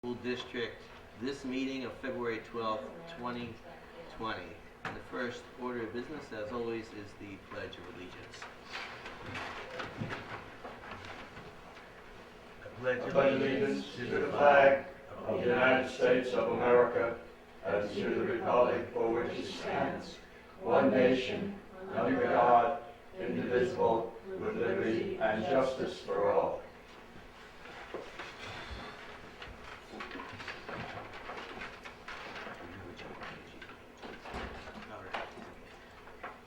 School District this meeting of February 12th, 2020. And the first order of business, as always, is the Pledge of Allegiance. I pledge allegiance to the flag of the United States of America and to the republic for which it stands, one nation, under God, indivisible, with liberty and justice for all.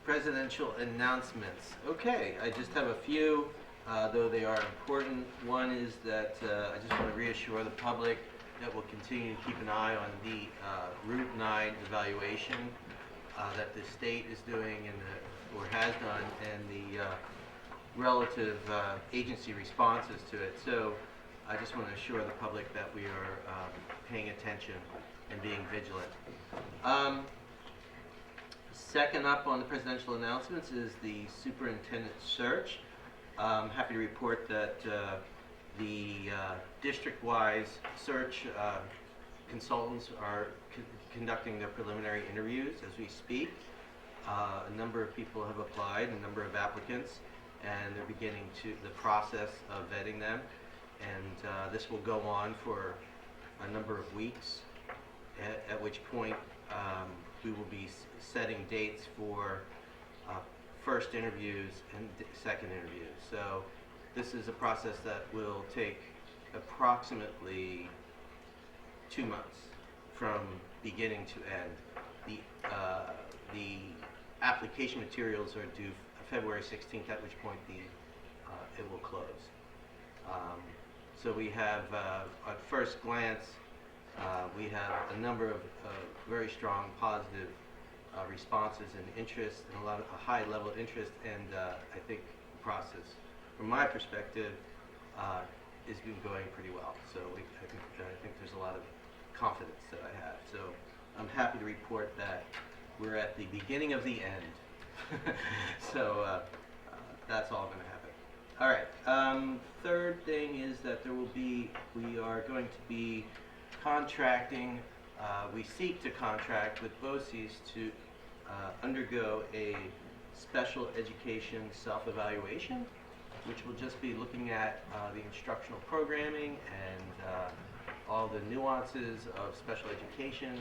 Presidential announcements. Okay, I just have a few, though they are important. One is that I just want to reassure the public that we'll continue to keep an eye on the Route 9 evaluation that the state is doing or has done, and the relative agency responses to it. So I just want to assure the public that we are paying attention and being vigilant. Second up on the presidential announcements is the superintendent search. I'm happy to report that the district-wise search consultants are conducting their preliminary interviews as we speak. A number of people have applied, a number of applicants, and they're beginning the process of vetting them. And this will go on for a number of weeks, at which point we will be setting dates for first interviews and second interviews. So this is a process that will take approximately 2 months from beginning to end. The application materials are due February 16th, at which point it will close. So we have, at first glance, we have a number of very strong positive responses and interest, and a high level of interest, and I think the process, from my perspective, has been going pretty well. So I think there's a lot of confidence that I have. So I'm happy to report that we're at the beginning of the end. So that's all going to happen. All right. Third thing is that we are going to be contracting. We seek to contract with BOCES to undergo a special education self-evaluation, which will just be looking at the instructional programming and all the nuances of special education,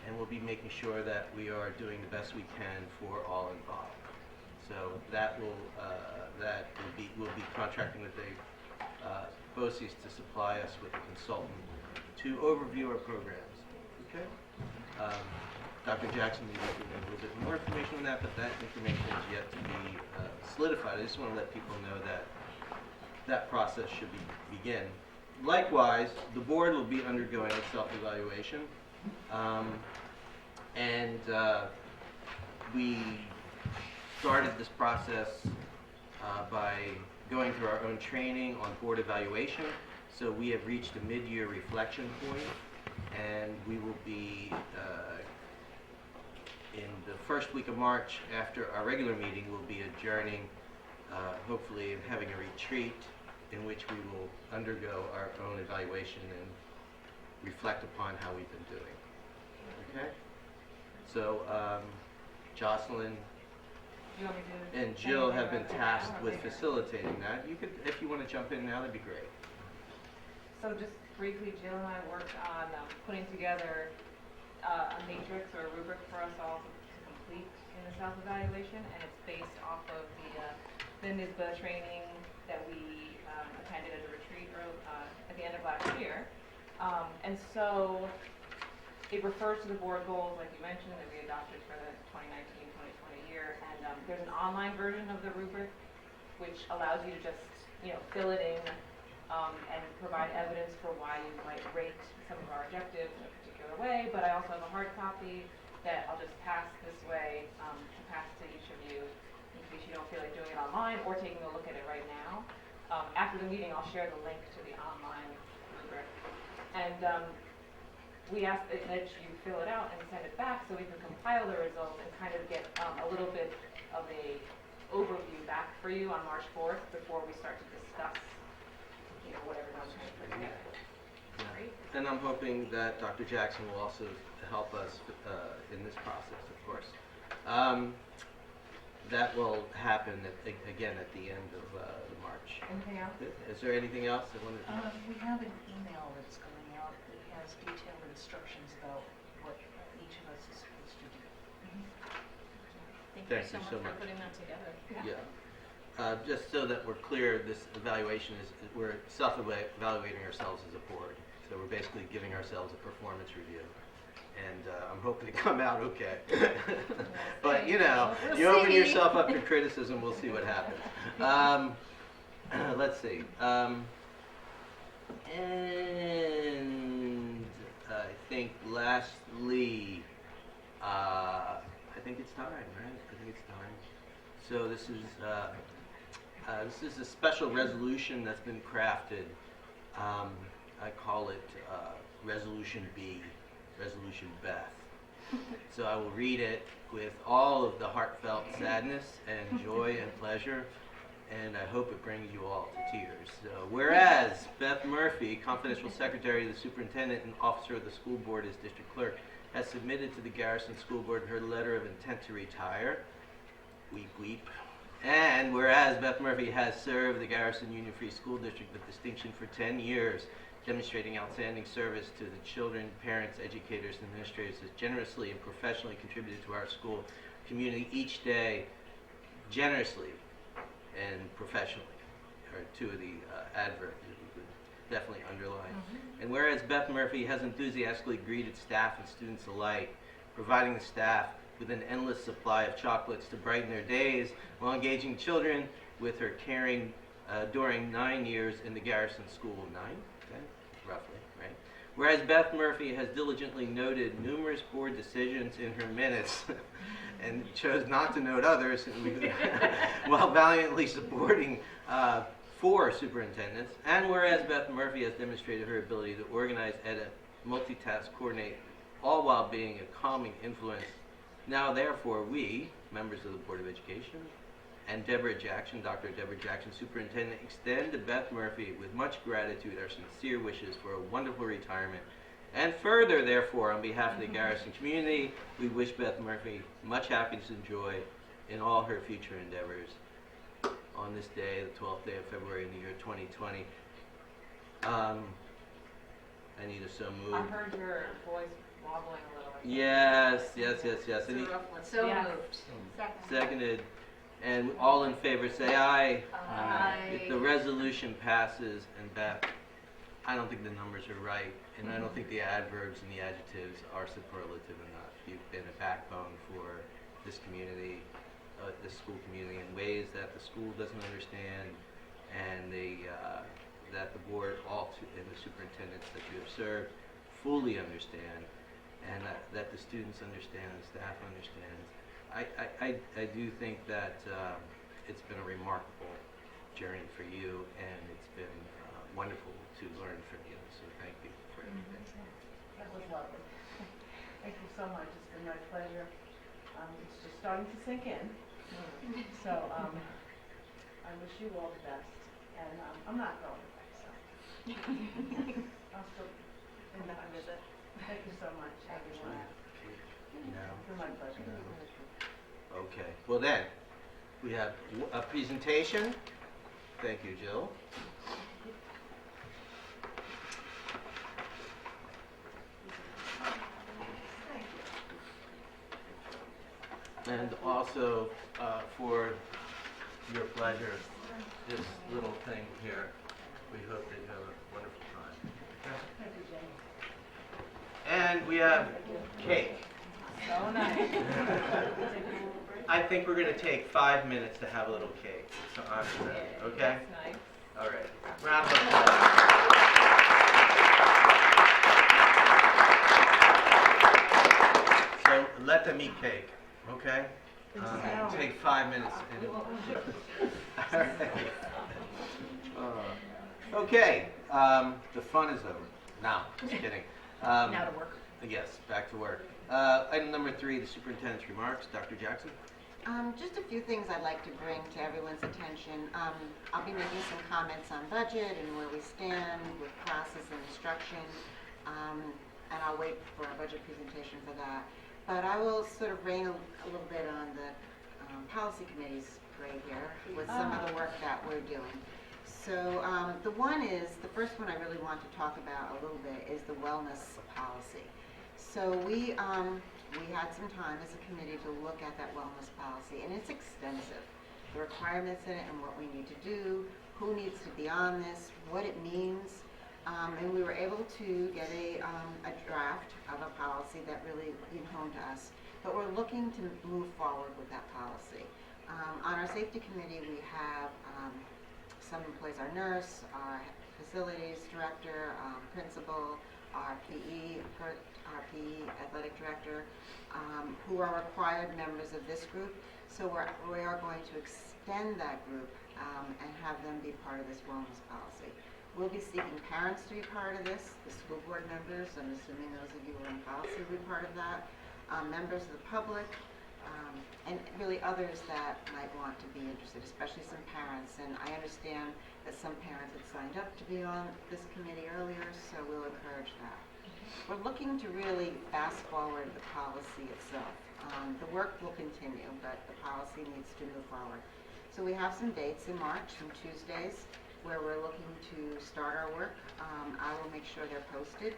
and we'll be making sure that we are doing the best we can for all involved. So we'll be contracting with BOCES to supply us with a consultant to overview our programs. Okay. Dr. Jackson will give you a little bit more information on that, but that information is yet to be solidified. I just want to let people know that that process should begin. Likewise, the board will be undergoing a self-evaluation, and we started this process by going through our own training on board evaluation. So we have reached a mid-year reflection point, and we will be in the first week of March, after our regular meeting, we'll be adjourning, hopefully, and having a retreat in which we will undergo our own evaluation and reflect upon how we've been doing. Okay? So Jocelyn and Jill have been tasked with facilitating that. You could, if you want to jump in now, that'd be great. So just briefly, Jill and I worked on putting together a matrix or a rubric for us all to complete in the self-evaluation, and it's based off of the NISBA training that we attended at a retreat at the end of last year. And so it refers to the board goals, like you mentioned, that we adopted for the 2019-2020 year, and there's an online version of the rubric which allows you to just fill it in and provide evidence for why you might rate some of our objectives in a particular way. But I also have a hard copy that I'll just pass this way to pass to each of you in case you don't feel like doing it online or taking a look at it right now. After the meeting, I'll share the link to the online rubric. And we ask that you fill it out and send it back so we can compile the results and kind of get a little bit of a overview back for you on March 4th before we start to discuss whatever else we put together. Great. And I'm hoping that Dr. Jackson will also help us in this process, of course. That will happen again at the end of March. Anything else? Is there anything else that wanted We have an email that's going out that has detailed instructions about what each of us is supposed to do. Thank you so much for putting that together. Yeah. Just so that we're clear, this evaluation is, we're self-evaluating ourselves as a board. So we're basically giving ourselves a performance review. And I'm hoping to come out okay. But, you know, We'll you open see. yourself up to criticism, we'll see what happens. Let's see. And I think lastly, I think it's time, right? I think it's time. So this is a special resolution that's been crafted. I call it Resolution B, Resolution Beth. So I will read it with all of the heartfelt sadness and joy and pleasure, and I hope it brings you all to tears. So, whereas Beth Murphy, confidential secretary of the superintendent and officer of the school board as district clerk, has submitted to the Garrison School Board her letter of intent to retire. Weep, weep. And whereas Beth Murphy has served the Garrison Union Free School District with distinction for 10 years, demonstrating outstanding service to the children, parents, educators, and administrators, has generously and professionally contributed to our school community each day, generously and professionally, are two of the adverbs that we could definitely underline. And whereas Beth Murphy has enthusiastically greeted staff and students alike, providing the staff with an endless supply of chocolates to brighten their days, while engaging children with her caring during 9 years in the Garrison School. 9? 10? Roughly, right? Whereas Beth Murphy has diligently noted numerous board decisions in her minutes and chose not to note others while valiantly supporting 4 superintendents. And whereas Beth Murphy has demonstrated her ability to organize, edit, multitask, coordinate, all while being a calming influence. Now, therefore, we, members of the Board of Education, and Deborah Jackson, Dr. Deborah Jackson, Superintendent, extend to Beth Murphy with much gratitude our sincere wishes for a wonderful retirement. And further, therefore, on behalf of the Garrison community, we wish Beth Murphy much happiness and joy in all her future endeavors on this day, the 12th day of February in the year 2020. Anita, so moved. I heard your voice wobbling a little bit. Yes. And So Yeah. moved. seconded. And all in favor say aye. Aye. If the resolution passes, and Beth, I don't think the numbers are right, and I don't think the adverbs and the adjectives are superlative enough. You've been a backbone for this community, this school community, in ways that the school doesn't understand, and that the board and the superintendents that you have served fully understand, and that the students understand and staff understands. I do think that it's been a remarkable journey for you, and it's been wonderful to learn from you. So thank you for everything. That was lovely. Thank you so much. It's been my pleasure. It's just starting to sink in. So I wish you all the best. And I'm not going away, so I'll still in that visit. Thank you so much, everyone. No. It's been my pleasure. Okay. Well then, we have a presentation. Thank you, Jill. And also, for your pleasure, this little thing here. We hope that you have a wonderful time. Thank you, Jenny. And we have cake. So nice. I think we're going to take 5 minutes to have a little cake. So after that, okay? That's nice. All right. Round of applause. So let them eat cake, okay? Take 5 minutes. All right. Okay. The fun is over. No, just kidding. Now to work. Yes, back to work. Item number 3, the superintendent's remarks. Dr. Jackson? Just a few things I'd like to bring to everyone's attention. I'll be making some comments on budget and where we stand with classes and instruction, and I'll wait for our budget presentation for that. But I will sort of rain a little bit on the policy committee's parade here with some of the work that we're doing. So the first one I really want to talk about a little bit is the wellness policy. So we had some time as a committee to look at that wellness policy, and it's extensive. The requirements in it and what we need to do, who needs to be on this, what it means, and we were able to get a draft of a policy that really hit home to us. But we're looking to move forward with that policy. On our safety committee, we have some employees, our nurse, our facilities director, principal, our PE athletic director, who are required members of this group. So we are going to extend that group and have them be part of this wellness policy. We'll be seeking parents to be part of this, the school board members, I'm assuming those of you who are in policy will be part of that, members of the public, and really others that might want to be interested, especially some parents. And I understand that some parents had signed up to be on this committee earlier, so we'll encourage that. We're looking to really fast forward the policy itself. The work will continue, but the policy needs to move forward. So we have some dates in March, some Tuesdays, where we're looking to start our work. I will make sure they're posted.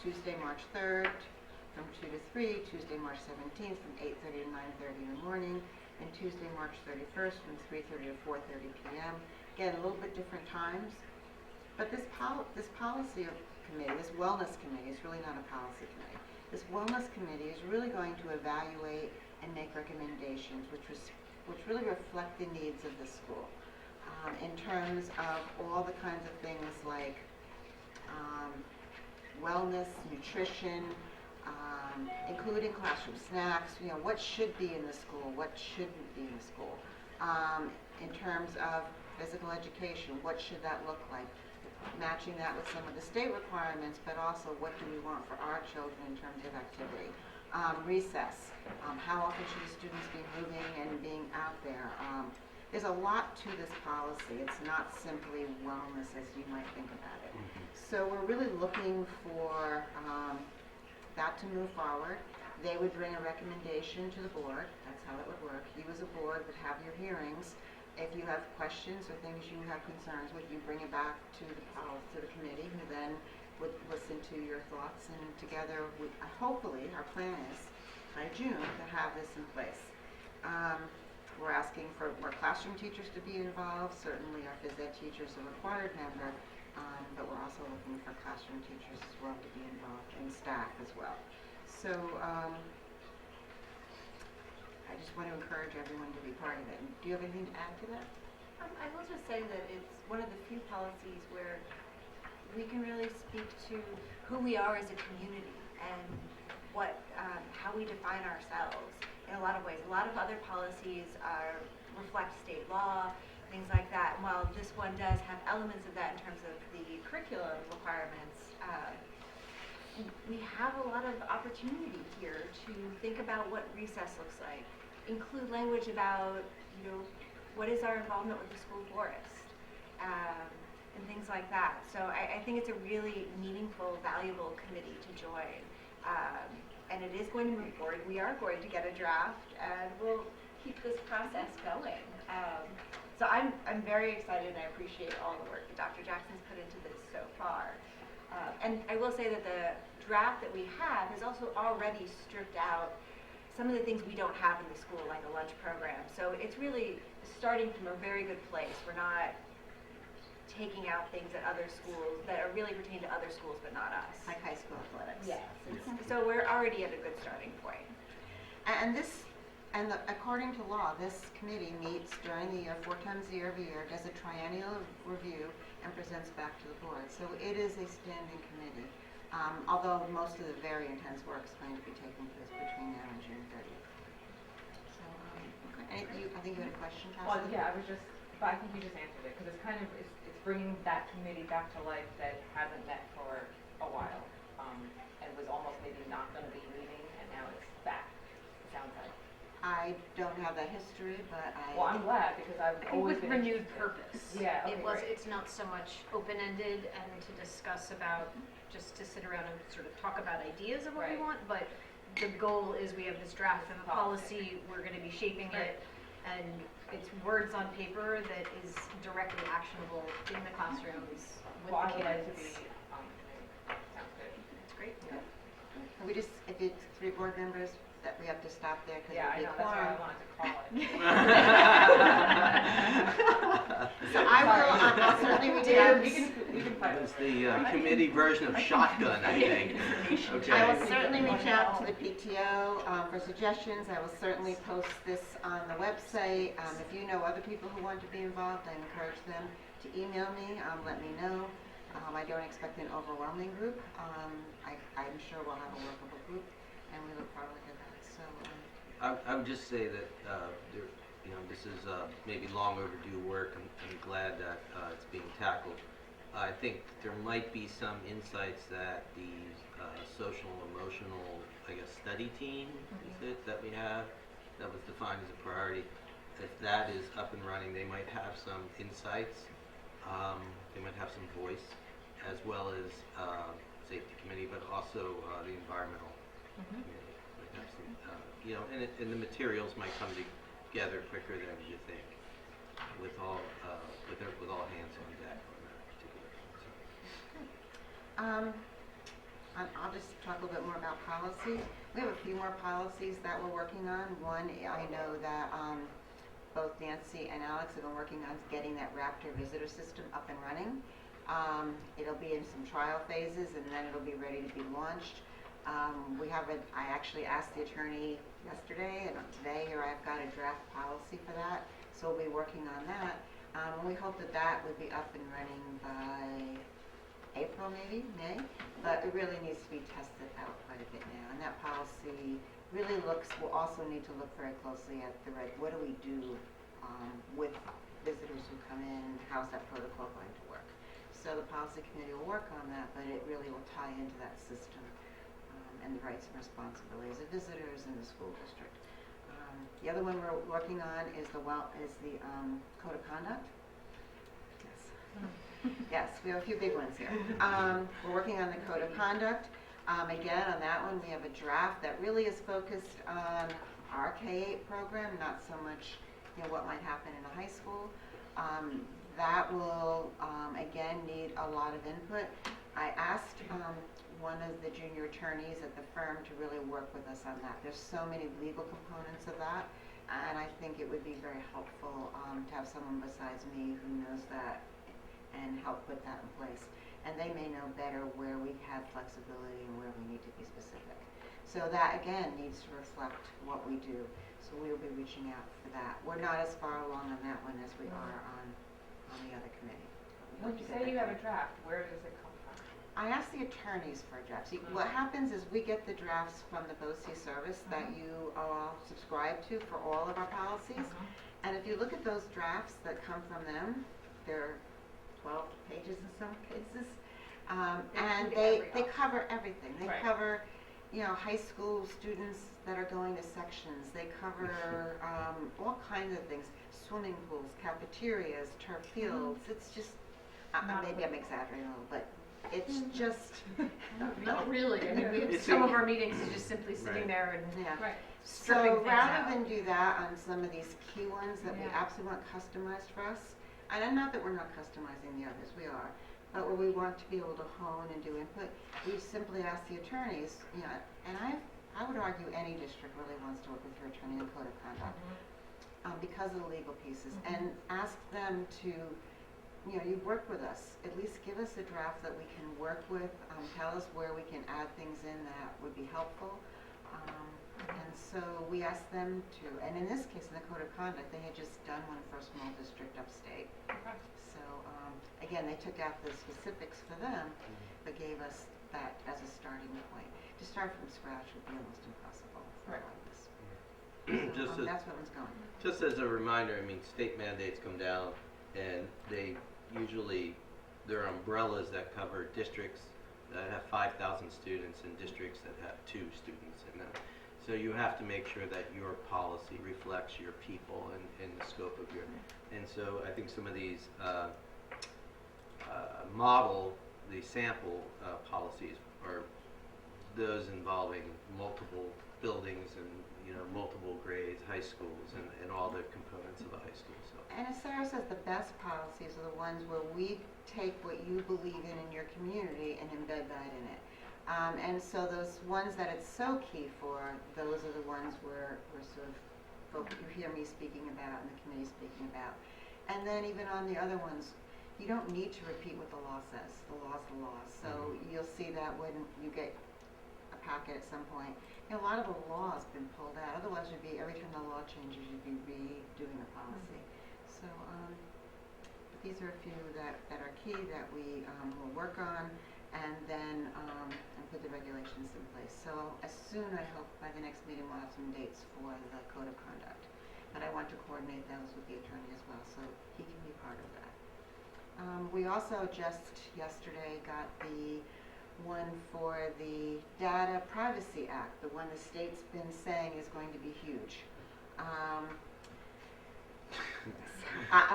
Tuesday, March 3rd, from 2 to 3, Tuesday, March 17th, from 8:30 to 9:30 in the morning, and Tuesday, March 31st, from 3:30 to 4:30 p.m. Again, a little bit different times. But this policy committee, this wellness committee, is really not a policy committee. This wellness committee is really going to evaluate and make recommendations which really reflect the needs of the school in terms of all the kinds of things like wellness, nutrition, including classroom snacks, what should be in the school, what shouldn't be in the school. In terms of physical education, what should that look like? Matching that with some of the state requirements, but also what do we want for our children in terms of activity. Recess, how often should the students be moving and being out there? There's a lot to this policy. It's not simply wellness as you might think about it. So we're really looking for that to move forward. They would bring a recommendation to the board. That's how it would work. You as a board would have your hearings. If you have questions or things you have concerns with, you bring it back to the committee, who then would listen to your thoughts, and together, hopefully, our plan is by June to have this in place. We're asking for more classroom teachers to be involved. Certainly, our phys ed teachers are a required member, but we're also looking for classroom teachers as well to be involved, and staff as well. So I just want to encourage everyone to be part of it. Do you have anything to add to that? I will just say that it's one of the few policies where we can really speak to who we are as a community and how we define ourselves in a lot of ways. A lot of other policies reflect state law, things like that. And while this one does have elements of that in terms of the curriculum requirements, we have a lot of opportunity here to think about what recess looks like. Include language about, what is our involvement with the school forest, and things like that. So I think it's a really meaningful, valuable committee to join. And it is going to move forward. We are going to get a draft, and we'll keep this process going. So I'm very excited, and I appreciate all the work that Dr. Jackson's put into this so far. And I will say that the draft that we have has also already stripped out some of the things we don't have in the school, like a lunch program. So it's really starting from a very good place. We're not taking out things at other schools that are really pertain to other schools, but not us. Like high school athletics. Yes. So we're already at a good starting point. According to law, this committee meets during the year 4 times a year every year, does a triennial review, and presents back to the board. So it is a standing committee, although most of the very intense work is going to be taking place between now and June 30th. So, okay. I think you had a question, Cassie? Well, yeah, but I think you just answered it, because it's bringing that committee back to life that hasn't met for a while, and was almost maybe not going to be meeting, and now it's back, it sounds like. I I don't have that history, but Well, I'm glad, because I've I think always with been renewed interested. purpose. Yeah, okay, It was, great. it's not so much open-ended and to discuss about, just to sit around and sort of talk about ideas of what we Right. want, but the goal is we have this draft of a Policy. policy, we're gonna be shaping Right. it, and it's words on paper that is directly actionable in the classrooms with Well, I the would like to kids. be on the committee. Sounds good. It's great. Yeah. we just, if it's 3 board members, that we have to stop there because Yeah, I it'll know, be a that's why I quorum. wanted to call it. So I will, I'll certainly reach out. We can fight That was over it. the committee version of shotgun, I think. Okay. I will certainly reach out to the PTO for suggestions. I will certainly post this on the website. If you know other people who want to be involved, I encourage them to email me, let me know. I don't expect an overwhelming group. I'm sure we'll have a workable group, and we look forward to that. So, I would just say that, this is maybe long overdue work. I'm glad that it's being tackled. I think there might be some insights that the social emotional, study team is it, that we have, that was defined as a priority. If that is up and running, they might have some insights. They might have some voice, as well as safety committee, but also the environmental committee. Might have some, and the materials might come together quicker than you think, with all hands on deck on that particular thing. I'll just talk a little bit more about policy. We have a few more policies that we're working on. One, I know that both Nancy and Alex have been working on getting that Raptor visitor system up and running. It'll be in some trial phases, and then it'll be ready to be launched. I actually asked the attorney yesterday, and today here I've got a draft policy for that, so we'll be working on that. We hope that that would be up and running by April, maybe, May, but it really needs to be tested out quite a bit now. And that policy really we'll also need to look very closely at what do we do with visitors who come in, how's that protocol going to work. So the policy committee will work on that, but it really will tie into that system and the rights and responsibilities of visitors in the school district. The other one we're working on is the code of conduct. Yes. Yes, we have a few big ones here. We're working on the code of conduct. Again, on that one, we have a draft that really is focused on our K-8 program, not so much what might happen in a high school. That will, again, need a lot of input. I asked one of the junior attorneys at the firm to really work with us on that. There's so many legal components of that, and I think it would be very helpful to have someone besides me who knows that and help put that in place. And they may know better where we have flexibility and where we need to be specific. So that, again, needs to reflect what we do. So we'll be reaching out for that. We're not as far along on that one as we are on the other committee. When you say you have a draft, where does it come from? I asked the attorneys for a draft. See, what happens is we get the drafts from the BOCES service that you all subscribe to for all of our policies. And if you look at those drafts that come from them, they're 12 pages in some cases. And they cover everything. They Right. cover, high school students that are going to sections. They cover all kinds of things. Swimming pools, cafeterias, turf fields. It's just, maybe I'm exaggerating a little, but it's just, Not really, I mean, It's some a- of our meetings is just simply sitting Right. there and yeah. Right. stripping So things rather out. than do that on some of these key ones that we Yeah. absolutely want customized for us, and not that we're not customizing the others, we are, but where we want to be able to hone and do input, we simply ask the attorneys, and I would argue any district really wants to work with your attorney on code of conduct because of the legal pieces, and ask them to, you work with us, at least give us a draft that we can work with, tell us where we can add things in that would be helpful. And so we asked them to, and in this case, in the code of conduct, they had just done one for a small district upstate. Okay. So, again, they took out the specifics for them, but gave us that as a starting point. To start from scratch would be almost impossible for Right. all of this. Just So, as- that's where it's going. Just as a reminder, state mandates come down, and there are umbrellas that cover districts that have 5,000 students and districts that have 2 students in them. So you have to make sure that your policy reflects your people and the scope of your, and so I think some of these the sample policies are those involving multiple buildings and, multiple grades, high schools, and all the components of a high school, so. And as Sarah says, the best policies are the ones where we take what you believe in your community and embed that in it. And so those ones that it's so key for, those are the ones where we're sort of, you hear me speaking about and the committee speaking about. And then even on the other ones, you don't need to repeat what the law says. The law's the law. So you'll see that when you get a packet at some point. A lot of the law has been pulled out. Otherwise, you'd be, every time the law changes, you'd be redoing the policy. So but these are a few that are key that we will work on, and then and put the regulations in place. So as soon, I hope, by the next meeting, we'll have some dates for the code of conduct. But I want to coordinate those with the attorney as well, so he can be part of that. We also just yesterday got the one for the Data Privacy Act, the one the state's been saying is going to be huge.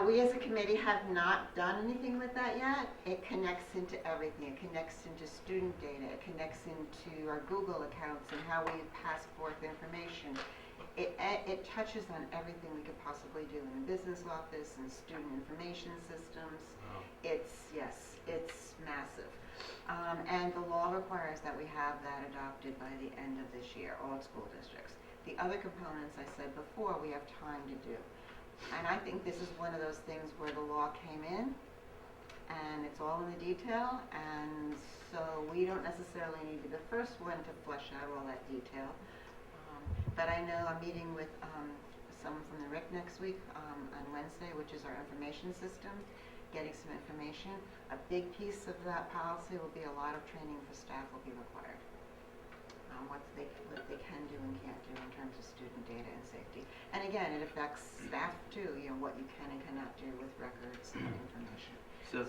We as a committee have not done anything with that yet. It connects into everything. It connects into student data. It connects into our Google accounts and how we pass forth information. It touches on everything we could possibly do in the business office and student information systems. Wow. It's massive. And the law requires that we have that adopted by the end of this year, all school districts. The other components, I said before, we have time to do. And I think this is one of those things where the law came in, and it's all in the detail, and so we don't necessarily need to be the first one to flesh out all that detail. But I know I'm meeting with someone from the RIC next week on Wednesday, which is our information system, getting some information. A big piece of that policy will be a lot of training for staff will be required. What they can do and can't do in terms of student data and safety. And again, it affects staff too, what you can and cannot do with records and information. So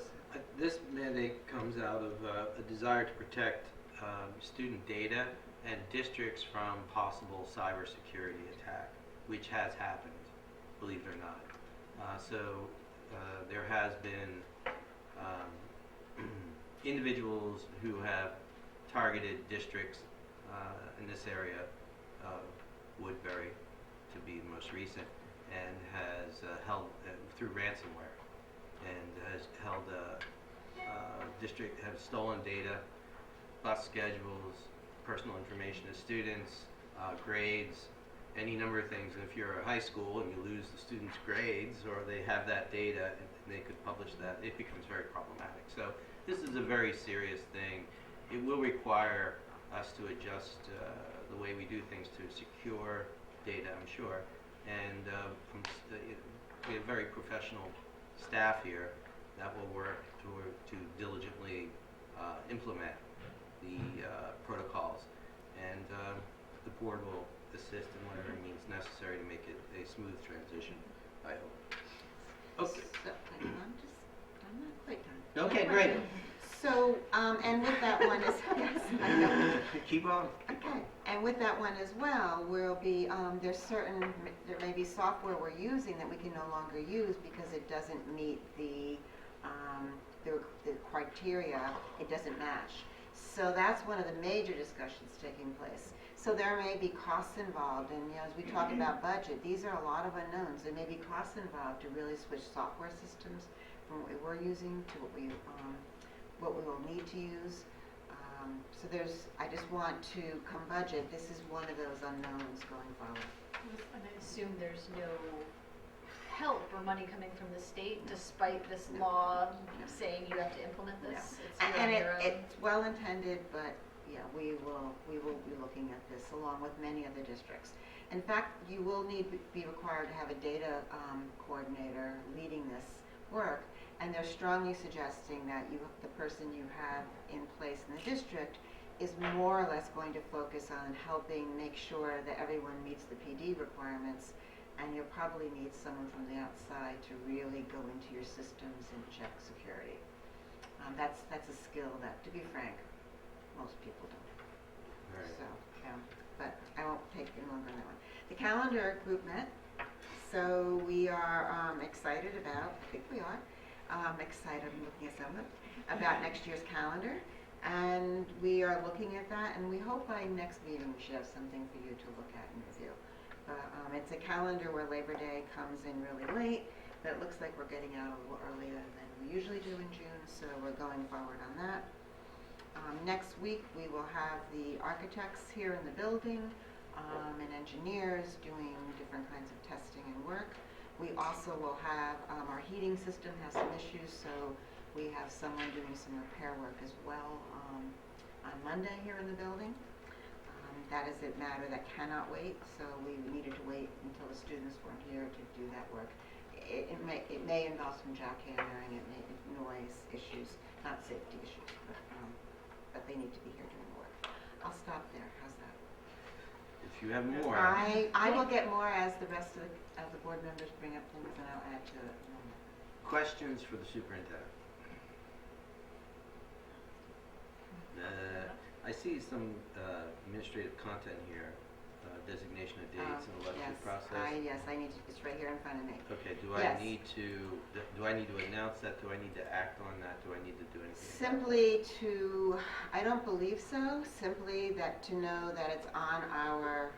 this mandate comes out of a desire to protect student data and districts from possible cybersecurity attack, which has happened, believe it or not. So there has been individuals who have targeted districts in this area, Woodbury to be the most recent, and has held through ransomware, and has held district, have stolen data, bus schedules, personal information of students, grades, any number of things. And if you're a high school and you lose the students' grades, or they have that data and they could publish that, it becomes very problematic. So this is a very serious thing. It will require us to adjust the way we do things to secure data, I'm sure. And we have very professional staff here that will work to diligently implement the protocols. And the board will assist in whatever means necessary to make it a smooth transition, I hope. Okay. So, I'm not quite done. Okay, great. So, and with that one is, yes, I know. Keep on. Okay, and with that one as well, we'll be, there may be software we're using that we can no longer use because it doesn't meet the criteria, it doesn't match. So that's one of the major discussions taking place. So there may be costs involved, and as we talk about budget, these are a lot of unknowns. There may be costs involved to really switch software systems from what we were using to what we will need to use. So I just want to, come budget, this is one of those unknowns going forward. And I assume there's no help or money coming from the state despite this law saying you have to implement this? No. It's And you on your own? it's well intended, but yeah, we will be looking at this along with many other districts. In fact, you will be required to have a data coordinator leading this work, and they're strongly suggesting that the person you have in place in the district is more or less going to focus on helping make sure that everyone meets the PD requirements, and you'll probably need someone from the outside to really go into your systems and check security. That's a skill that, to be frank, most people don't. Right. So, but I won't take calendar group met, so we are excited about, I think we are, excited, I'm looking at someone, about next year's calendar. And we are looking at that, and we hope by next meeting we should have something for you to look at and review. But it's a calendar where Labor Day comes in really late, but it looks like we're getting out a little earlier than we usually do in June, so we're going forward on that. Next week, we will have the architects here in the building and engineers doing different kinds of testing and work. We also will have our heating system has some issues, so we have someone doing some repair work as well on Monday here in the building. That is a matter that cannot wait, so we needed to wait until the students weren't here to do that work. It may involve some jackhammering, it may noise issues, not safety issues, but they need to be here doing the work. I'll stop there. How's that? If you have more. I will get more as the rest of the board members bring up things, and I'll add to it. Questions for the superintendent? I see some administrative content here, designation of dates and election process. Yes, I need to, it's right here in front of me. Okay, do Yes. I need to announce that? Do I need to act on that? Do I need to do anything? Simply to, I don't believe so, simply that to know that it's on our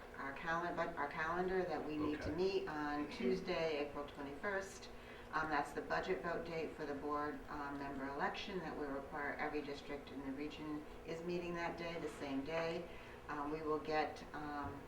calendar that we need to Okay. meet on Tuesday, April 21st. That's the budget vote date for the board member election that we require every district in the region is meeting that day, the same day. We will get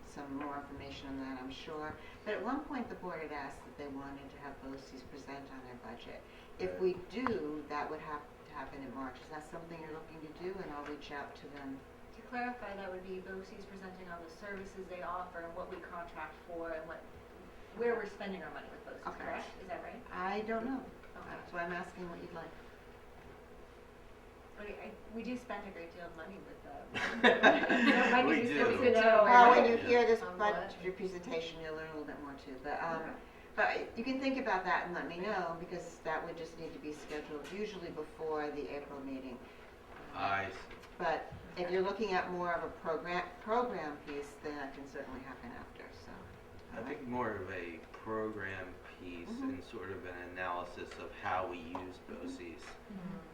some more information on that, I'm sure. But at one point, the board had asked that they wanted to have BOCES present on their budget. If we do, that would have to happen in March. Is that something you're looking to do? And I'll reach out to them. To clarify, that would be BOCES presenting on the services they offer and what we contract for and where we're spending our money with BOCES, Okay. correct? Is that right? I don't know. Okay. That's why I'm asking what you'd like. We do spend a great deal of money with it might We be do. useful to Good to know. know. Well, when you Yeah. hear this On what? budget presentation, you'll learn a little bit more too. But you can think about that and let me know, because that would just need to be scheduled usually before the April meeting. I see. But if you're looking at more of a program piece, then that can certainly happen after, so. I think more of a program piece and sort of an analysis of how we use BOCES.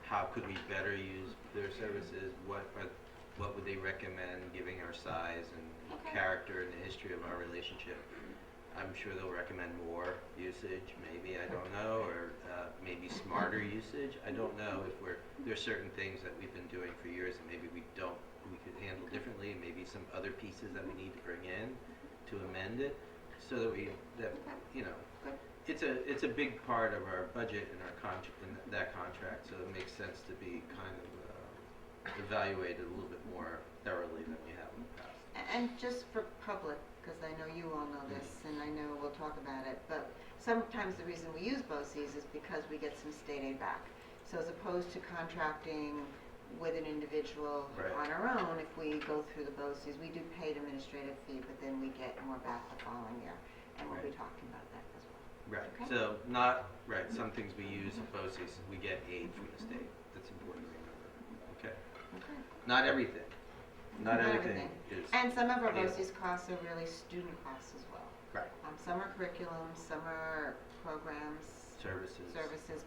How could we better use their services? What would they recommend, giving our size and character and the history of our relationship? I'm sure they'll recommend more usage, maybe, I don't know, or maybe smarter usage. I don't know if there's certain things that we've been doing for years and maybe we could handle differently, maybe some other pieces that we need to bring in to amend it, so that it's a big part of our budget and our that contract, so it makes sense to be kind of evaluated a little bit more thoroughly than we have in the past. And just for public, because I know you all know this, and I know we'll talk about it, but sometimes the reason we use BOCES is because we get some state aid back. So as opposed to contracting with an individual Right. on our own, if we go through the BOCES, we do pay an administrative fee, but then we get more back the following year. And we'll be Right. talking about that as well. Right, Okay. so some things we use in BOCES, we get aid from the state. That's important to remember. Okay. Okay. Not everything. Not everything is. And some of our Yeah. BOCES costs are really student costs as well. Right. Some are curriculums, some are programs, Services.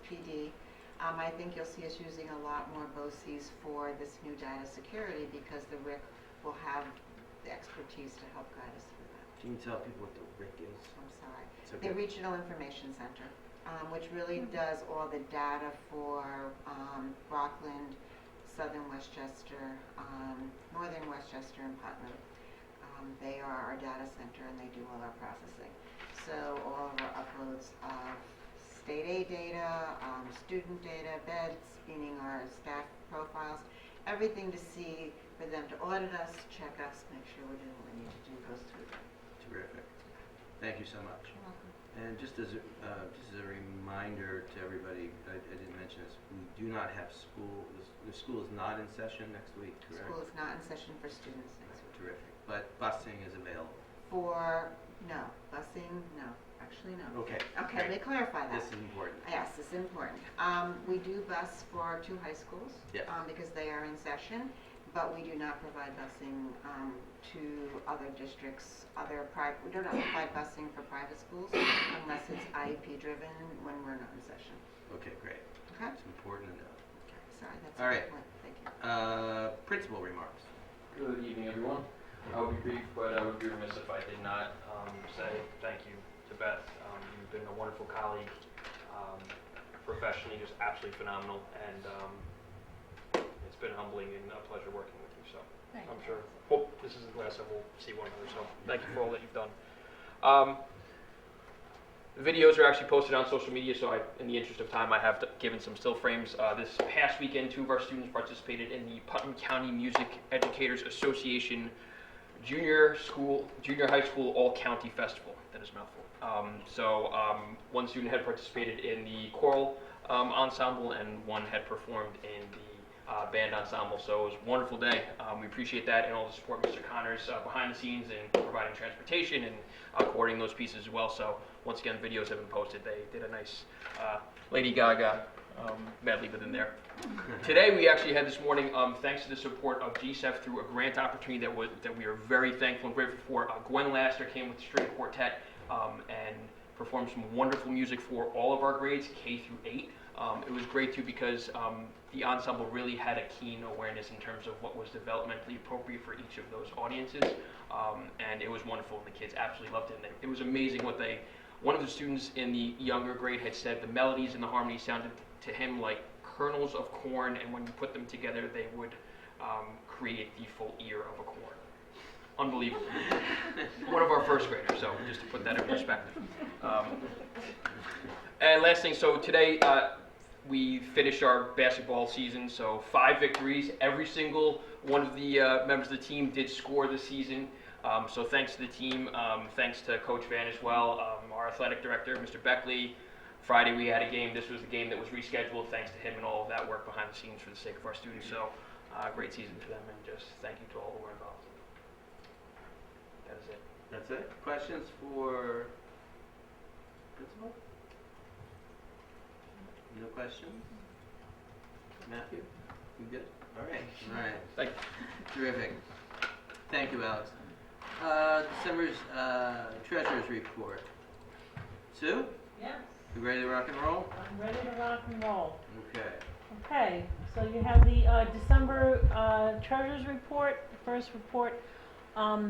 PD. I think you'll see us using a lot more BOCES for this new data security because the RIC will have the expertise to help guide us through that. Can you tell people what the RIC is? I'm sorry. It's The okay. Regional Information Center, which really does all the data for Rockland, Southern Westchester, Northern Westchester, and Putnam. They are our data center and they do all our processing. So all of our uploads of state aid data, student data, beds, meaning our staff profiles, everything to see for them to audit us, check us, make sure we're doing what we need to do goes through them. Terrific. Thank you so much. You're welcome. And just as a reminder to everybody, I didn't mention this, we do not have school, the school is not in session next week, correct? School is not in session for students next week. Terrific. But busing is available. No, busing, no, actually no. Okay. Okay, let me clarify that. This is important. Yes, it's important. We do bus for 2 high schools. Yes. Because they are in session. but we do not provide busing to other districts, we do not provide busing for private schools unless it's IEP driven when we're not in session. Okay, great. Okay? It's important to know. Okay, sorry, that's All right. a good point. Thank you. Principal remarks. Good evening, everyone. I will be brief, but I would be remiss if I did not say thank you to Beth. You've been a wonderful colleague, professionally, just absolutely phenomenal, and it's been humbling and a pleasure working with you. So I'm sure, hope this is the last time we'll see one another. So thank you for all that you've done. The videos are actually posted on social media, so in the interest of time, I have given some still frames. This past weekend, 2 of our students participated in the Putnam County Music Educators Association Junior High School All-County Festival. That is a mouthful. One student had participated in the choral ensemble, and one had performed in the band ensemble. So it was a wonderful day. We appreciate that, and all the support Mr. Connors behind the scenes and providing transportation and coordinating those pieces as well. So once again, videos have been posted. They did a nice Lady Gaga medley within there. Today we actually had this morning, thanks to the support of GSEF through a grant opportunity that we are very thankful and grateful for. Gwen Laster came with the string quartet and performed some wonderful music for all of our grades, K through 8. It was great too because the ensemble really had a keen awareness in terms of what was developmentally appropriate for each of those audiences, and it was wonderful, and the kids absolutely loved it. And it was amazing one of the students in the younger grade had said the melodies and the harmonies sounded to him like kernels of corn, and when you put them together, they would create the full ear of a corn. Unbelievable. One of our first graders, so just to put that in perspective. And last thing, so today we finished our basketball season, so 5 victories. Every single one of the members of the team did score this season. So thanks to the team, thanks to Coach Van as well, our athletic director, Mr. Beckley. Friday we had a game. This was the game that was rescheduled thanks to him and all of that work behind the scenes for the sake of our students. So great season for them, and just thank you to all who were involved. That is it. That's it. Questions for principal? No questions? Matthew? You good? All right. All right. Thank you. Terrific. Thank you, Alex. December's treasurer's report. Sue? Yes, You ready to rock and roll? I'm ready to rock and roll. Okay. Okay, so you have the December treasurer's report. The first report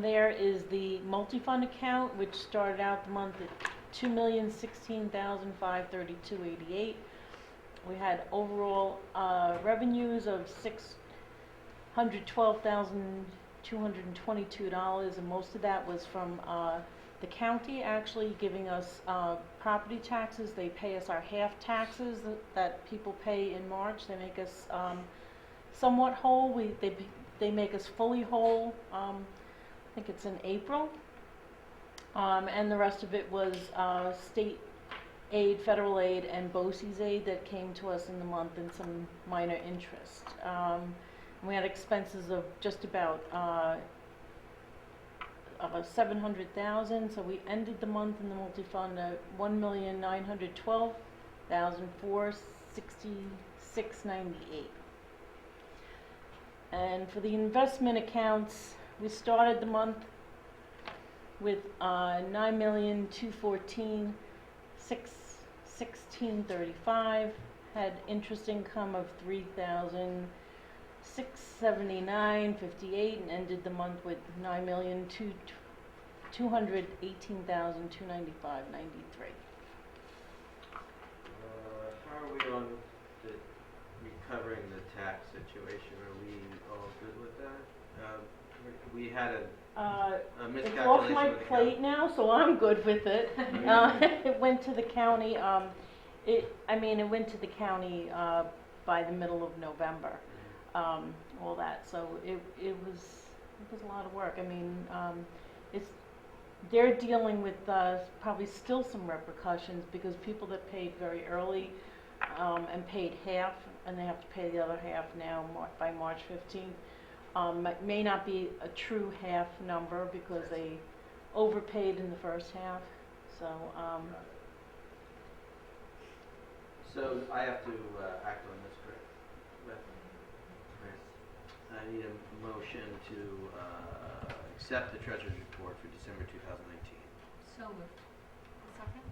there is the multi-fund account, which started out the month at $2,016,532.88. We had overall revenues of $612,222, and most of that was from the county actually giving us property taxes. They pay us our half taxes that people pay in March. They make us somewhat whole. They make us fully whole. I think it's in April. And the rest of it was state aid, federal aid, and BOCES aid that came to us in the month, and some minor interest. We had expenses of just about $700,000, so we ended the month in the multi-fund at $1,912,466.98. And for the investment accounts, we started the month with $9,214,616.35, had interest income of $3,679.58, and ended the month with $9,218,295.93. How are we on the recovering the tax situation? Are we all good with that? We had a miscalculation. It's off my with the plate now, so I'm good with it. It went to the county. It went to the county by the middle of November. All that, so it was a lot of work. I mean, they're dealing with probably still some repercussions because people that paid very early and paid half, and they have to pay the other half now by March 15th. May not be a true half number because they overpaid in the first half. So So I have to act on this, correct? I need a motion to accept the treasurer's report for December 2019. So moved. Second?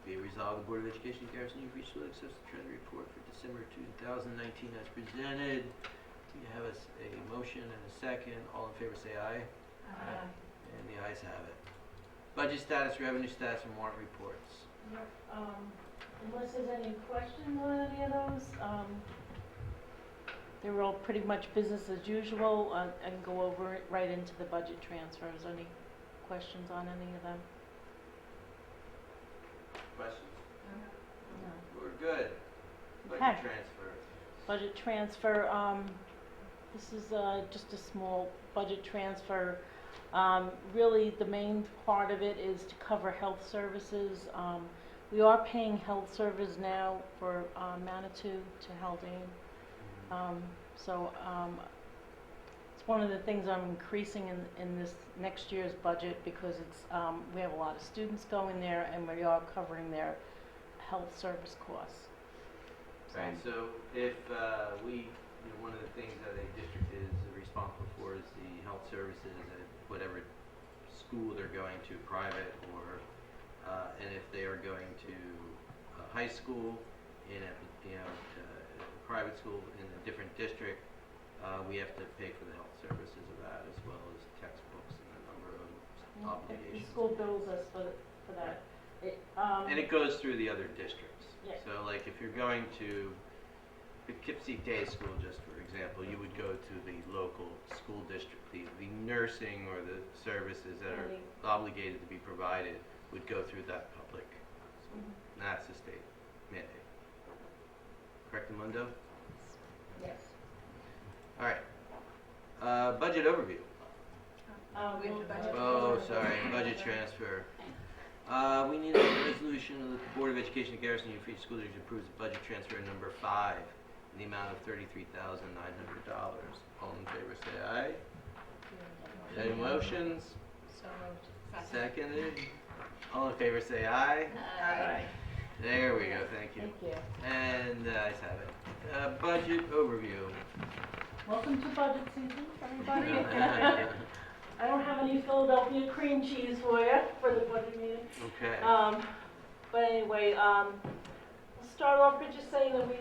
Be it resolved, the Board of Education, Garrison, Newbury School accepts the treasurer's report for December 2019 as presented. We have a motion and a second. All in favor say aye. And the ayes have it. Budget status, revenue status, and warrant reports. Unless there's any questions on any of those, they were all pretty much business as usual. I can go over it right into the budget transfers. Any questions on any of them? Questions? No. We're good. Budget Okay. transfer. Budget transfer, this is just a small budget transfer. Really, the main part of it is to cover health services. We are paying health service now for Manitou to Haldane. It's one of the things I'm increasing in this next year's budget because it's, we have a lot of students going there and we are covering their health service costs. Right, so if one of the things that a district is responsible for is the health services at whatever school they're going to, private or, and if they are going to high school in a, private school in a different district, we have to pay for the health services of that as well as textbooks and a number of The obligations. school bills us for that. And it goes through the other districts. Yeah. So like if you're going to Poughkeepsie Day School, just for example, you would go to the local school district. The nursing or the services that are obligated to be provided would go through that public school. And that's the state mandate. Correct, Mundo? Yes. All right. Budget overview. We have to budget. Oh, sorry, budget transfer. We need a resolution of the Board of Education of Garrison Union Free School District approves budget transfer number 5 in the amount of $33,900. All in favor say aye. Any motions? So moved. Seconded. All in favor say aye. Aye. There we go, thank you. Thank you. And the ayes have it. Budget overview. Welcome to budget season, everybody. I don't have any Philadelphia cream cheese for you for the budget meeting. Okay. But anyway, I'll start off with just saying that we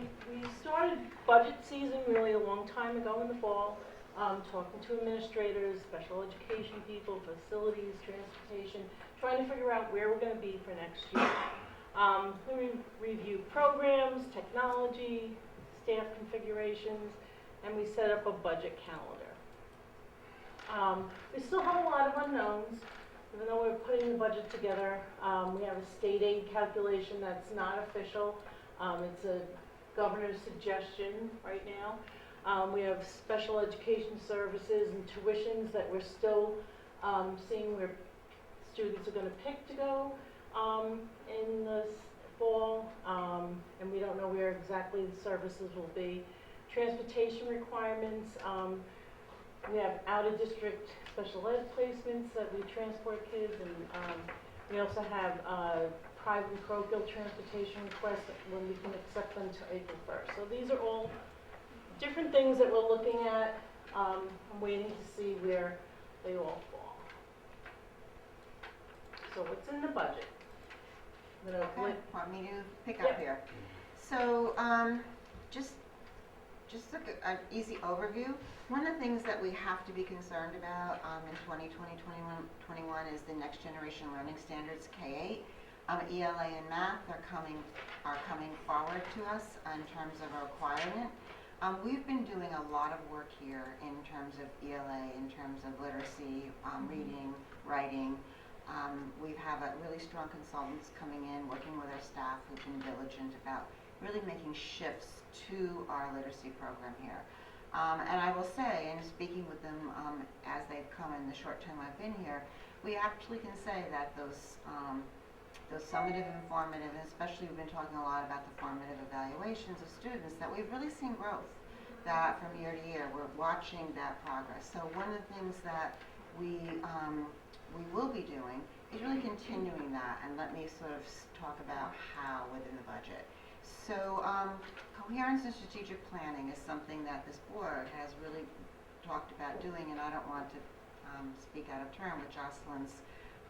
started budget season really a long time ago in the fall, talking to administrators, special education people, facilities, transportation, trying to figure out where we're going to be for next year. We reviewed programs, technology, staff configurations, and we set up a budget calendar. We still have a lot of unknowns, even though we're putting the budget together. We have a state aid calculation that's not official. It's a governor's suggestion right now. We have special education services and tuitions that we're still seeing where students are going to pick to go in the fall, and we don't know where exactly the services will be. Transportation requirements. We have out-of-district special ed placements that we transport kids, and we also have private and parochial transportation requests when we can accept them to April 1st. So these are all different things that we're looking at. I'm waiting to see where they all fall. So what's in the budget? Okay, want me to pick Yep. up here? So, just an easy overview. One of the things that we have to be concerned about in 2020-21 is the next generation learning standards, K-8. ELA and math are coming forward to us in terms of a requirement. We've been doing a lot of work here in terms of ELA, in terms of literacy, reading, writing. We have really strong consultants coming in, working with our staff who've been diligent about really making shifts to our literacy program here. And I will say, and speaking with them as they've come in the short time I've been here, we actually can say that those summative and formative, and especially we've been talking a lot about the formative evaluations of students, that we've really seen growth that from year to year. We're watching that progress. So one of the things that we will be doing is really continuing that, and let me sort of talk about how within the budget. So, coherence and strategic planning is something that this board has really talked about doing, and I don't want to speak out of turn with Jocelyn's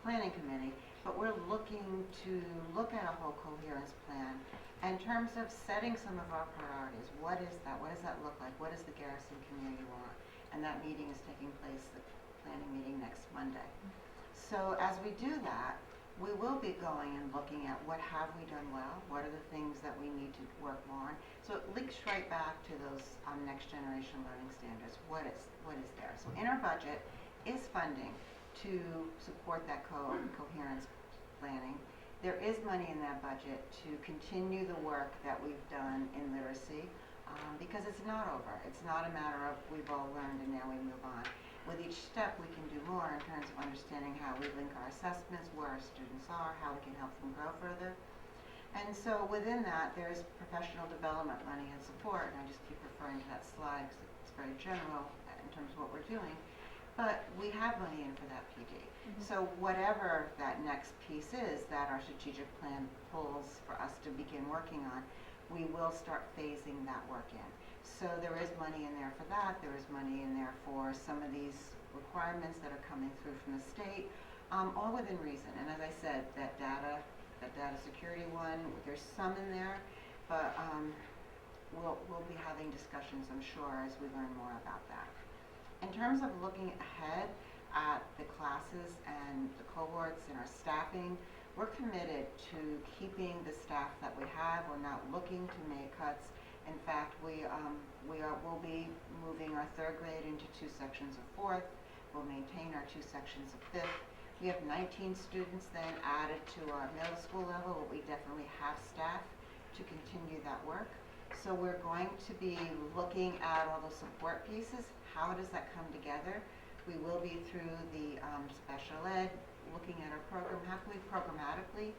planning committee, but we're looking to look at a whole coherence plan in terms of setting some of our priorities. What is that? What does that look like? What does the Garrison community want? And that meeting is taking place, the planning meeting, next Monday. So as we do that, we will be going and looking at what have we done well, what are the things that we need to work more on. So it links right back to those next generation learning standards. What is there? So in our budget is funding to support that coherence planning. There is money in that budget to continue the work that we've done in literacy, because it's not over. It's not a matter of we've all learned and now we move on. With each step, we can do more in terms of understanding how we link our assessments, where our students are, how we can help them grow further. And so within that, there is professional development money and support, and I just keep referring to that slide because it's very general in terms of what we're doing. But we have money in for that PD. So whatever that next piece is that our strategic plan pulls for us to begin working on, we will start phasing that work in. So there is money in there for that. There is money in there for some of these requirements that are coming through from the state, all within reason. And as I said, that data security one, there's some in there, but we'll be having discussions, I'm sure, as we learn more about that. In terms of looking ahead at the classes and the cohorts and our staffing, we're committed to keeping the staff that we have. We're not looking to make cuts. In fact, we'll be moving our third grade into 2 sections of fourth. We'll maintain our 2 sections of fifth. We have 19 students then added to our middle school level, but we definitely have staff to continue that work. So we're going to be looking at all the support pieces. How does that come together? We will be through the special ed, looking at our program. How can we programmatically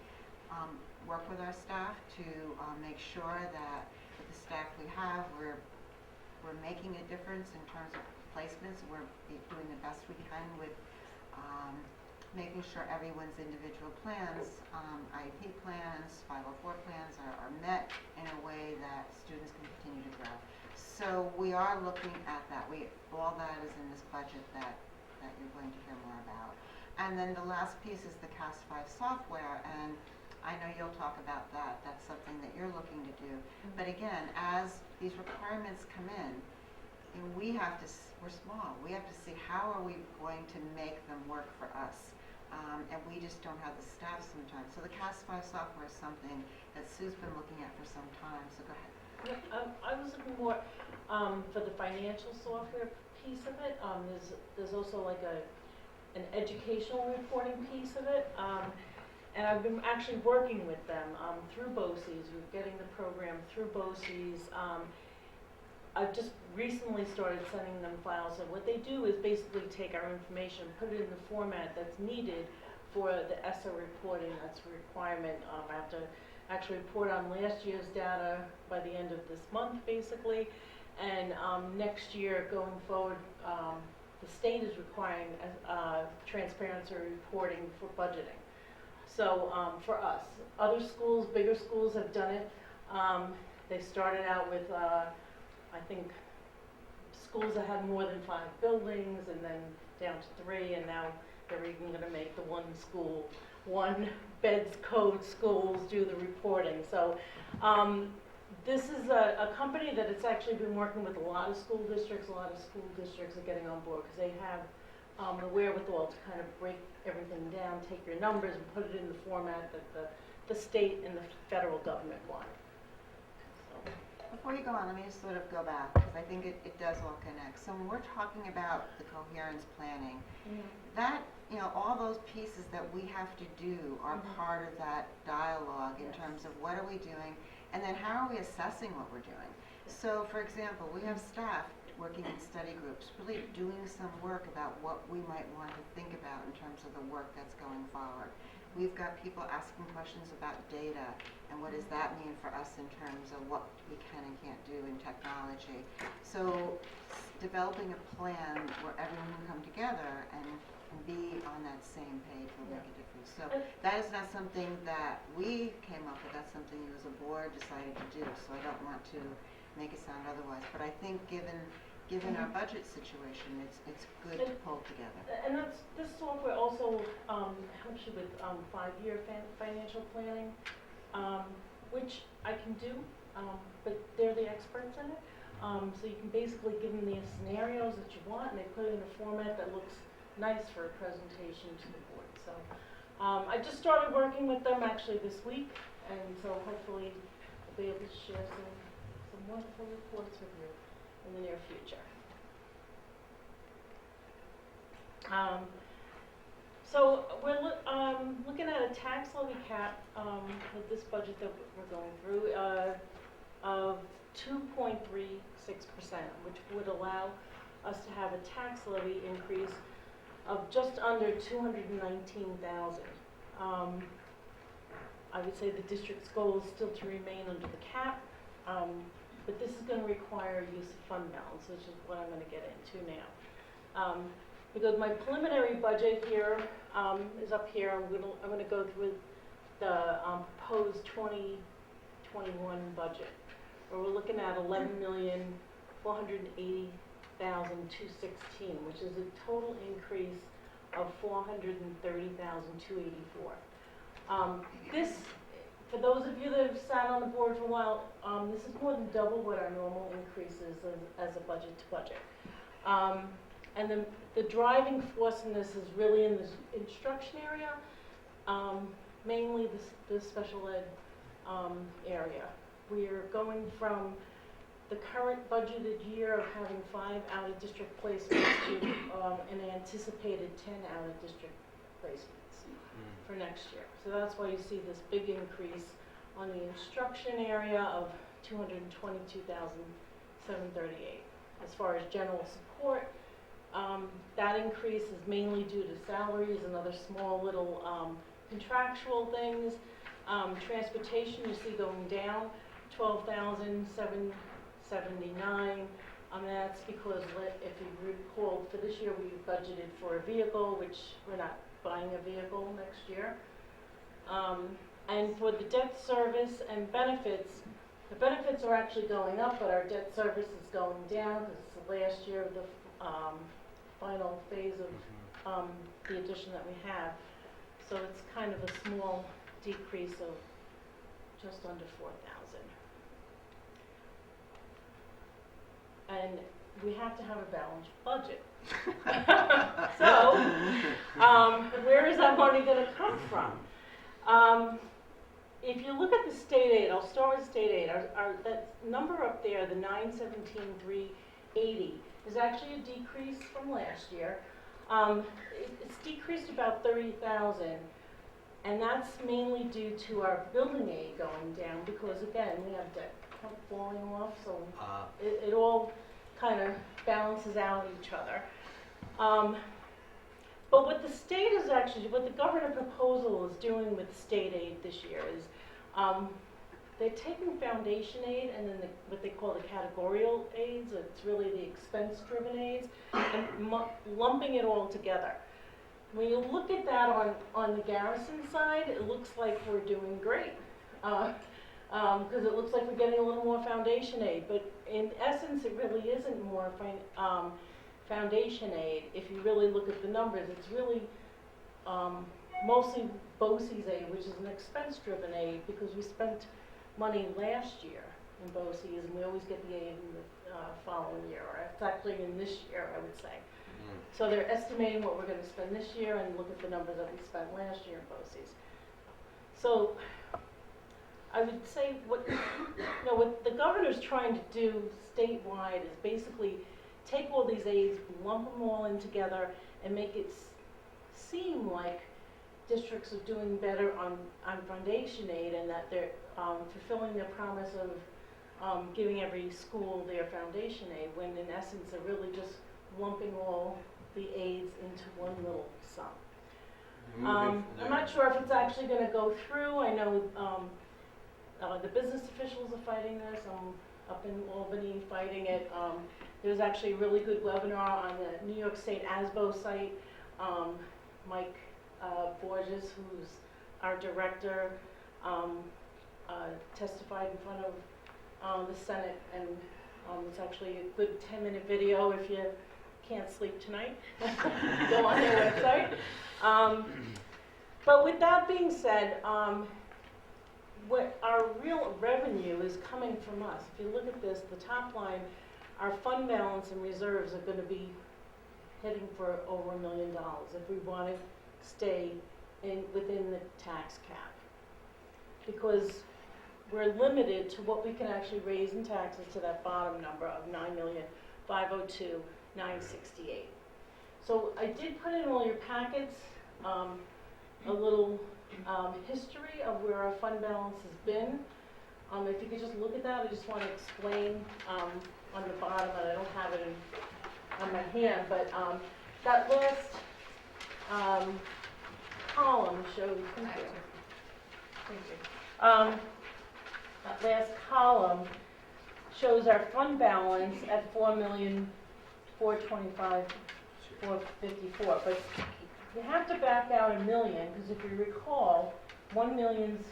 work with our staff to make sure that with the staff we have, we're making a difference in terms of placements. We're doing the best we can with making sure everyone's individual plans, IEP plans, 504 plans are met in a way that students can continue to grow. So we are looking at that. All that is in this budget that you're going to hear more about. And then the last piece is the CAS5 software, and I know you'll talk about that. That's something that you're looking to do. But again, as these requirements come in, and we're small. We have to see how are we going to make them work for us. And we just don't have the staff sometimes. So the CAS5 software is something that Sue's been looking at for some time. So go ahead. I was looking more for the financial software piece of it. There's also like an educational reporting piece of it. And I've been actually working with them through BOCES. We're getting the program through BOCES. I've just recently started sending them files, and what they do is basically take our information, put it in the format that's needed for the ESSA reporting. That's a requirement. I have to actually report on last year's data by the end of this month, basically. And next year, going forward, the state is requiring transparency reporting for budgeting. So for us, other schools, bigger schools have done it. They started out with I think schools that have more than 5 buildings, and then down to 3, and now they're even going to make the one beds code schools do the reporting. So this is a company that it's actually been working with a lot of school districts. A lot of school districts are getting on board because they have the wherewithal to kind of break everything down, take your numbers and put it in the format that the state and the federal government want. Before you go on, let me just sort of go back, because I think it does all connect. So when we're talking about the coherence planning, that, all those pieces that we have to do are part of that dialogue in terms of what are we doing, and then how are we assessing what we're doing. So, for example, we have staff working in study groups, really doing some work about what we might want to think about in terms of the work that's going forward. We've got people asking questions about data and what does that mean for us in terms of what we can and can't do in technology. So developing a plan where everyone can come together and be on that same page will make a difference. So that is not something that we came up with, that's something you as a board decided to do, so I don't want to make it sound otherwise. But I think given our budget situation, it's good to pull together. And this software also helps you with 5-year financial planning, which I can do, but they're the experts in it. So you can basically give them the scenarios that you want, and they put it in a format that looks nice for a presentation to the board. So I just started working with them actually this week, and so hopefully I'll be able to share some wonderful reports with you in the near future. So we're looking at a tax levy cap with this budget that we're going through of 2.36%, which would allow us to have a tax levy increase of just under 219,000. I would say the district's goal is still to remain under the cap, but this is going to require use of fund balance, which is what I'm going to get into now. Because my preliminary budget here is up here. I'm going to go through the proposed 2021 budget, where we're looking at 11,480,216, which is a total increase of 430,284. This, for those of you that have sat on the board for a while, this is more than double what our normal increase is as a budget to budget. And the driving force in this is really in the instruction area, mainly the special ed area. We are going from the current budgeted year of having 5 out-of-district placements to an anticipated 10 out-of-district placements for next year. So that's why you see this big increase on the instruction area of 222,738. As far as general support, that increase is mainly due to salaries and other small little contractual things. Transportation you see going down 12,779. That's because if you recall, for this year we budgeted for a vehicle, which we're not buying a vehicle next year. And for the debt service and benefits, the benefits are actually going up, but our debt service is going down because it's the last year of the final phase of the addition that we have. So it's kind of a small decrease of just under 4,000. And we have to have a balanced budget. So, where is that money going to come from? If you look at the state aid, I'll start with state aid. That number up there, the 917,380, is actually a decrease from last year. It's decreased about 30,000, and that's mainly due to our building aid going down because, again, we have debt falling off, so it all kind of balances out each other. But what the state is actually, what the governor proposal is doing with state aid this year is they're taking foundation aid and then what they call the categorical aids, it's really the expense-driven aids, and lumping it all together. When you look at that on the Garrison side, it looks like we're doing great. Because it looks like we're getting a little more foundation aid, but in essence it really isn't more foundation aid. If you really look at the numbers, it's really mostly BOCES aid, which is an expense-driven aid because we spent money last year in BOCES and we always get the aid in the following year, or it's actually in this year, I would say. So they're estimating what we're going to spend this year and look at the numbers that we spent last year in BOCES. So I would say what the governor's trying to do statewide is basically take all these aids, lump them all in together, and make it seem like districts are doing better on foundation aid and that they're fulfilling their promise giving every school their foundation aid, when in essence they're really just lumping all the aids into one little sum. I'm not sure if it's actually going to go through. I know the business officials are fighting this. I'm up in Albany fighting it. There's actually a really good webinar on the New York State ASBO site. Mike Borges, who's our director, testified in front of the Senate, and it's actually a good 10-minute video if you can't sleep tonight. Go on their website. But with that being said, what our real revenue is coming from us. If you look at this, the top line, our fund balance and reserves are going to be heading for over $1 million if we want to stay within the tax cap. Because we're limited to what we can actually raise in taxes to that bottom number of $9,502,968. So I did put in all your packets a little history of where our fund balance has been. If you could just look at that, I just want to explain on the bottom, and I don't have it on my hand, but that last column shows, thank you. That last column shows our fund balance at $4,425,454, but you have to back out $1 million, because if you recall, $1 million's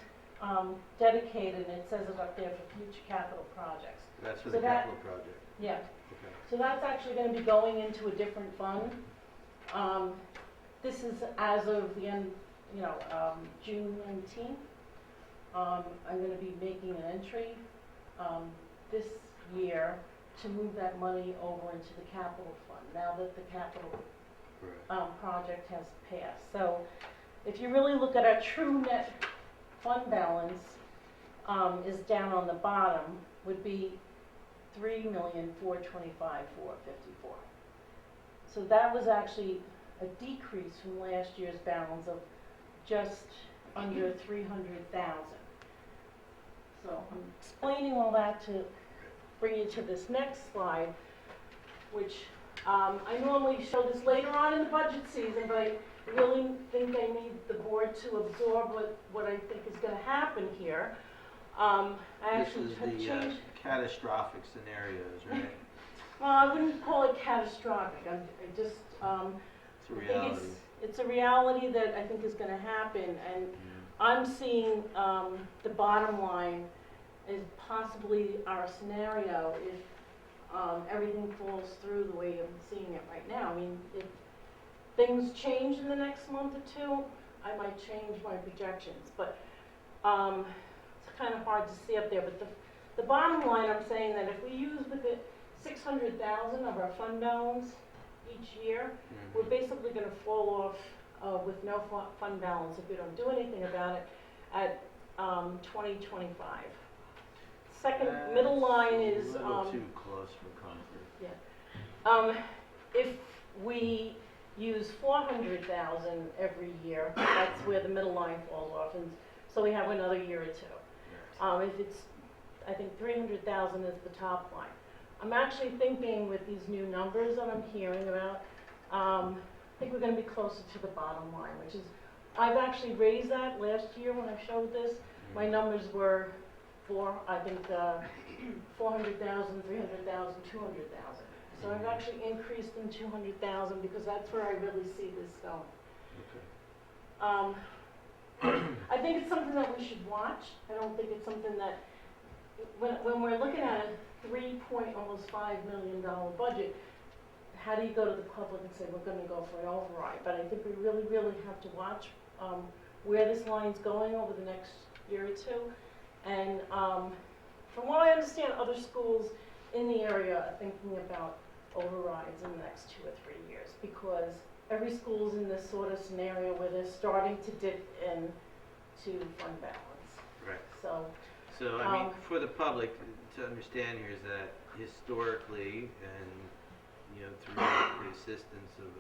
dedicated, and it says it up there for future capital projects. That's for So the that- capital project. Yeah, Okay. so that's actually going to be going into a different fund. This is as of the end, June 19th. I'm going to be making an entry this year to move that money over into the capital fund, now that the capital Right. project has passed. So if you really look at our true net fund balance, is down on the bottom, would be $3,425,454. So that was actually a decrease from last year's balance of just under 300,000. So I'm explaining all that to bring you to this next slide, which I normally show this later on in the budget season, but I really think I need the board to absorb what I think is going to happen here. I This actually is have the changed. catastrophic scenarios, right? Well, I wouldn't call it catastrophic. I just It's a I think reality. it's a reality that I think is going to happen, and I'm seeing the bottom line is possibly our scenario if everything falls through the way I'm seeing it right now. I mean, if things change in the next month or two, I might change my projections, but it's kind of hard to see up there. But the bottom line, I'm saying that if we use with it 600,000 of our fund balance each year, we're basically going to fall off with no fund balance if we don't do anything about it at 2025. Second middle line is a little too close for comfort. if we use 400,000 every year, that's where the middle line falls off, and so we have another year or two. If it's, I think 300,000 is the top line. I'm actually thinking with these new numbers that I'm hearing about, I think we're going to be closer to the bottom line, which is, I've actually raised that last year when I showed this. My numbers were I think 400,000, 300,000, 200,000. So I've actually increased them 200,000 because that's where I really see this going. I think it's something that we should watch. I don't think it's something that, when we're looking at a almost $5 million budget, how do you go to the public and say we're going to go for an override? But I think we really, really have to watch where this line's going over the next year or two. And from what I understand, other schools in the area are thinking about overrides in the next 2 or 3 years, because every school's in this sort of scenario where they're starting to dip into fund balance. Right. So, So, I mean, for the public to understand here is that historically, and, through the assistance of,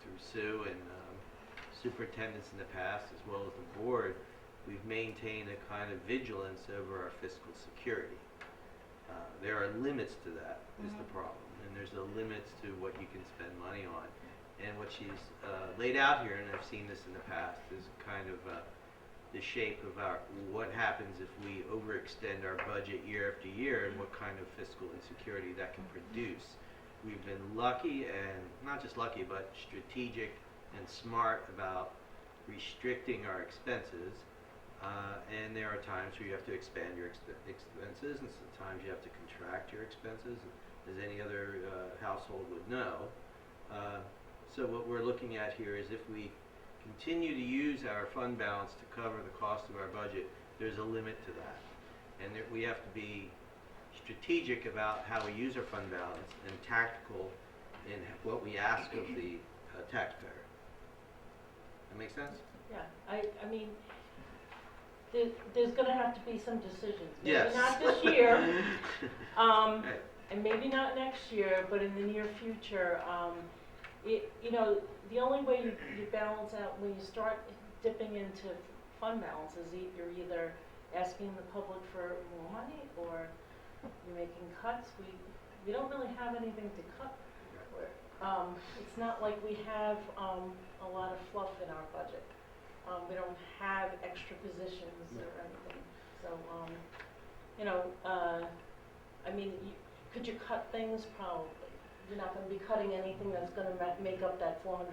through Sue and superintendents in the past, as well as the board, we've maintained a kind of vigilance over our fiscal security. There are limits to that, is the problem, and there's a limits to what you can spend money on. And what she's laid out here, and I've seen this in the past, is kind of the shape of what happens if we overextend our budget year after year, and what kind of fiscal insecurity that can produce. We've been lucky, and not just lucky, but strategic and smart about restricting our expenses. And there are times where you have to expand your expenses, and sometimes you have to contract your expenses, as any other household would know. So what we're looking at here is if we continue to use our fund balance to cover the cost of our budget, there's a limit to that. And that we have to be strategic about how we use our fund balance and tactical in what we ask of the taxpayer. That make sense? Yeah, I mean, there's gonna have to be some decisions. Yes. Maybe not this year, Right. and maybe not next year, but in the near future. You know, the only way you balance out when you start dipping into fund balance is you're either asking the public for more money or you're making cuts. We don't really have anything to cut. It's not like we have a lot of fluff in our budget. We don't have extra positions or anything. So, you know, I mean, could you cut things? Probably. You're not going to be cutting anything that's going to make up that $430,000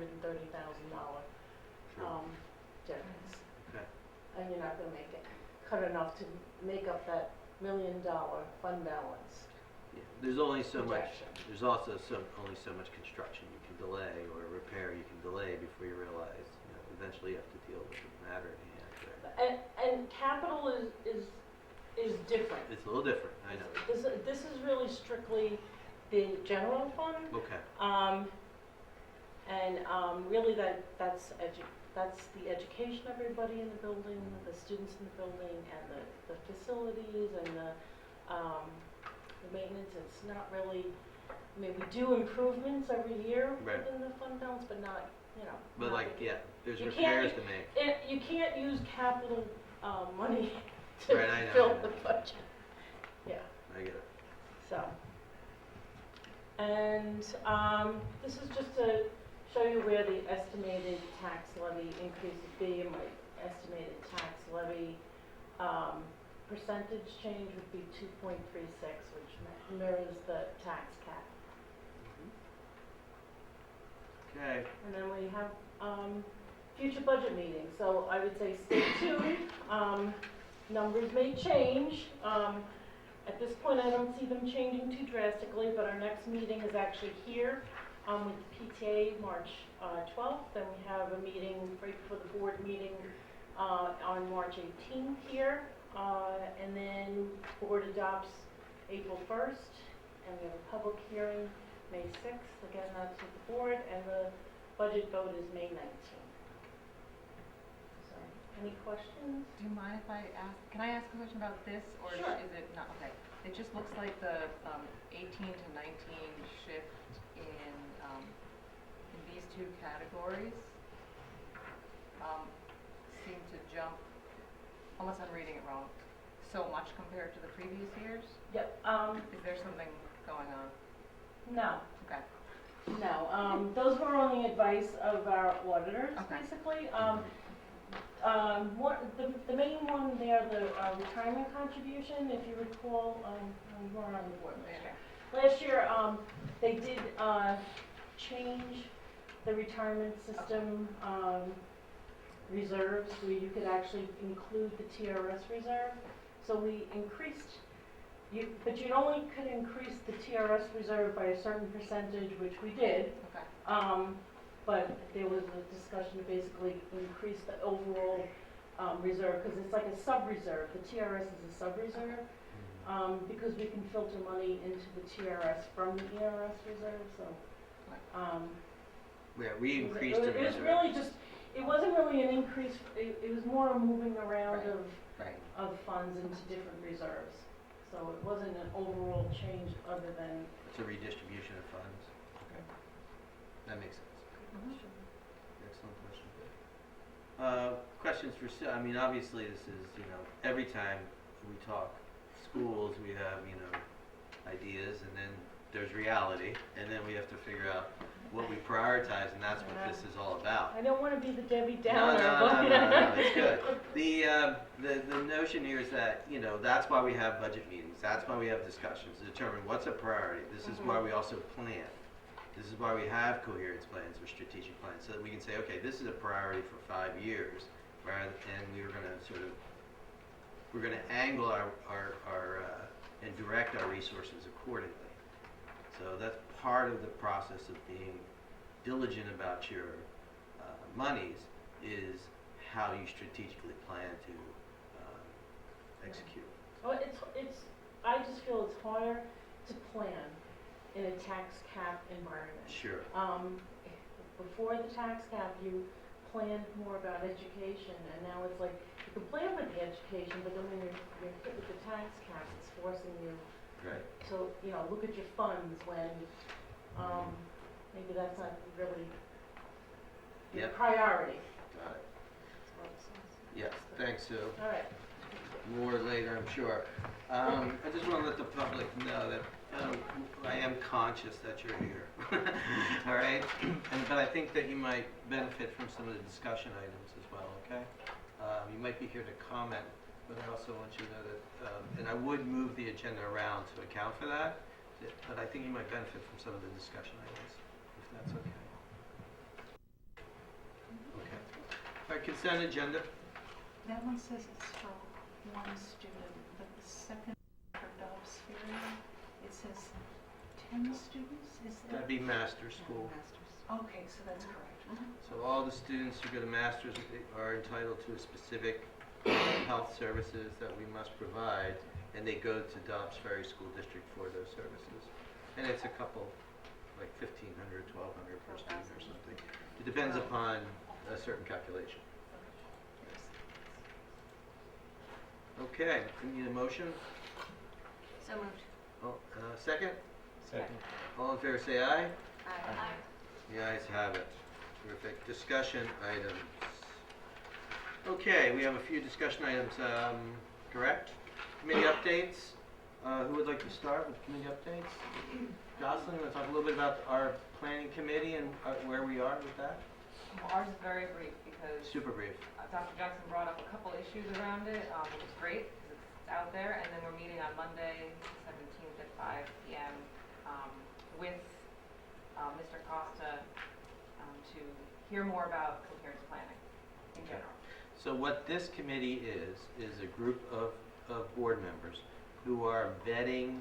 difference. Okay. And you're not going to cut enough to make up that $1 million fund balance. Yeah. There's only so much. Projection. There's also only so much construction you can delay, or repair you can delay before you realize. Eventually, you have to deal with the matter at hand. There. And capital is different. It's a little different. I know. This is really strictly the general fund. Okay. And really that's the education of everybody in the building, the students in the building, and the facilities and the maintenance. It's not really. I mean, we do improvements every year Right. within the fund balance, but not, you know. But not there's you repairs can't- to make. you can't use capital money to Right, I know, fill I know. the budget. Yeah. I get it. So, and this is just to show you where the estimated tax levy increase would be. And my estimated tax levy percentage change would be 2.36, which mirrors the tax cap. Okay. And then we have future budget meetings. So I would say stay tuned. Numbers may change. At this point, I don't see them changing too drastically, but our next meeting is actually here with PTA March 12th. Then we have a meeting right before the board meeting on March 18th here. And then board adopts April 1st. And we have a public hearing May 6th. Again, that's with the board. And the budget vote is May 19th. So, any questions? Do you mind if I ask, can I ask a question about this, or Sure. is it not? Okay. It just looks like the 18 to 19 shift in these two categories seem to jump, unless I'm reading it wrong, so much compared to the previous years. Yep. Is there something going on? No. Okay. No. Those were on the advice of our auditors, Okay. basically. The main one there, the retirement contribution, if you recall, you weren't on the board last year. Last year, they did change the retirement system reserves where you could actually include the TRS reserve. So we increased, but you only could increase the TRS reserve by a certain percentage, which we did. Okay. But there was a discussion to basically increase the overall reserve, because it's like a sub-reserve. The TRS is a sub-reserve, because we can filter money into the TRS from the ERS reserve, so. Yeah, we increased It the was reserve. really just, it wasn't really an increase, it was more a moving around Right. of funds into different reserves. So it wasn't an overall change other than. It's a redistribution of funds. Okay. That makes sense. Excellent question. Questions for, I mean, obviously this is, every time we talk schools, we have, ideas, and then there's reality, and then we have to figure out what we prioritize, and that's what this is all about. I don't want to be the Debbie No, Downer. no, it's good. The notion here is that, that's why we have budget meetings, that's why we have discussions, to determine what's a priority. This is why we also plan. This is why we have coherence plans or strategic plans, so that we can say, okay, this is a priority for 5 years, right? And we're gonna angle our and direct our resources accordingly. So that's part of the process of being diligent about your monies, is how you strategically plan to execute. Well, I just feel it's harder to plan in a tax cap environment. Sure. Before the tax cap, you planned more about education, and now it's like, you can plan with the education, but then when you're hit with the tax cap, it's forcing you Right. to, look at your funds when, maybe that's not really your Yep. priority. Got it. Yes, thanks, Sue. All right. More later, I'm sure. I just want to let the public know that I am conscious that you're here. All right? But I think that you might benefit from some of the discussion items as well, okay? You might be here to comment, but I also want you to know that, and I would move the agenda around to account for that, but I think you might benefit from some of the discussion items, if that's okay. Okay. All right, consent agenda. That one says it's for one student, but the second for Dobbs Ferry, it says 10 students, is that? That'd be master school. Okay, so that's correct. So all the students who go to masters are entitled to a specific health services that we must provide, and they go to Dobbs Ferry School District for those services. And it's a couple, like 1,500, 1,200 per student or something. It depends upon a certain calculation. Okay, we need a motion. So moved. Second? Second. All in favor say aye. Aye. The ayes have it. Terrific. Discussion items. Okay, we have a few discussion items, correct? Committee updates. Who would like to start with committee updates? Jocelyn, you want to talk a little bit about our planning committee and where we are with that? Well, ours is very brief because Super brief. Dr. Jackson brought up a couple issues around it, which is great because it's out there. And then we're meeting on Monday, 17th at 5 p.m. With Mr. Costa to hear more about coherence planning in general. So what this committee is a group of board members who are vetting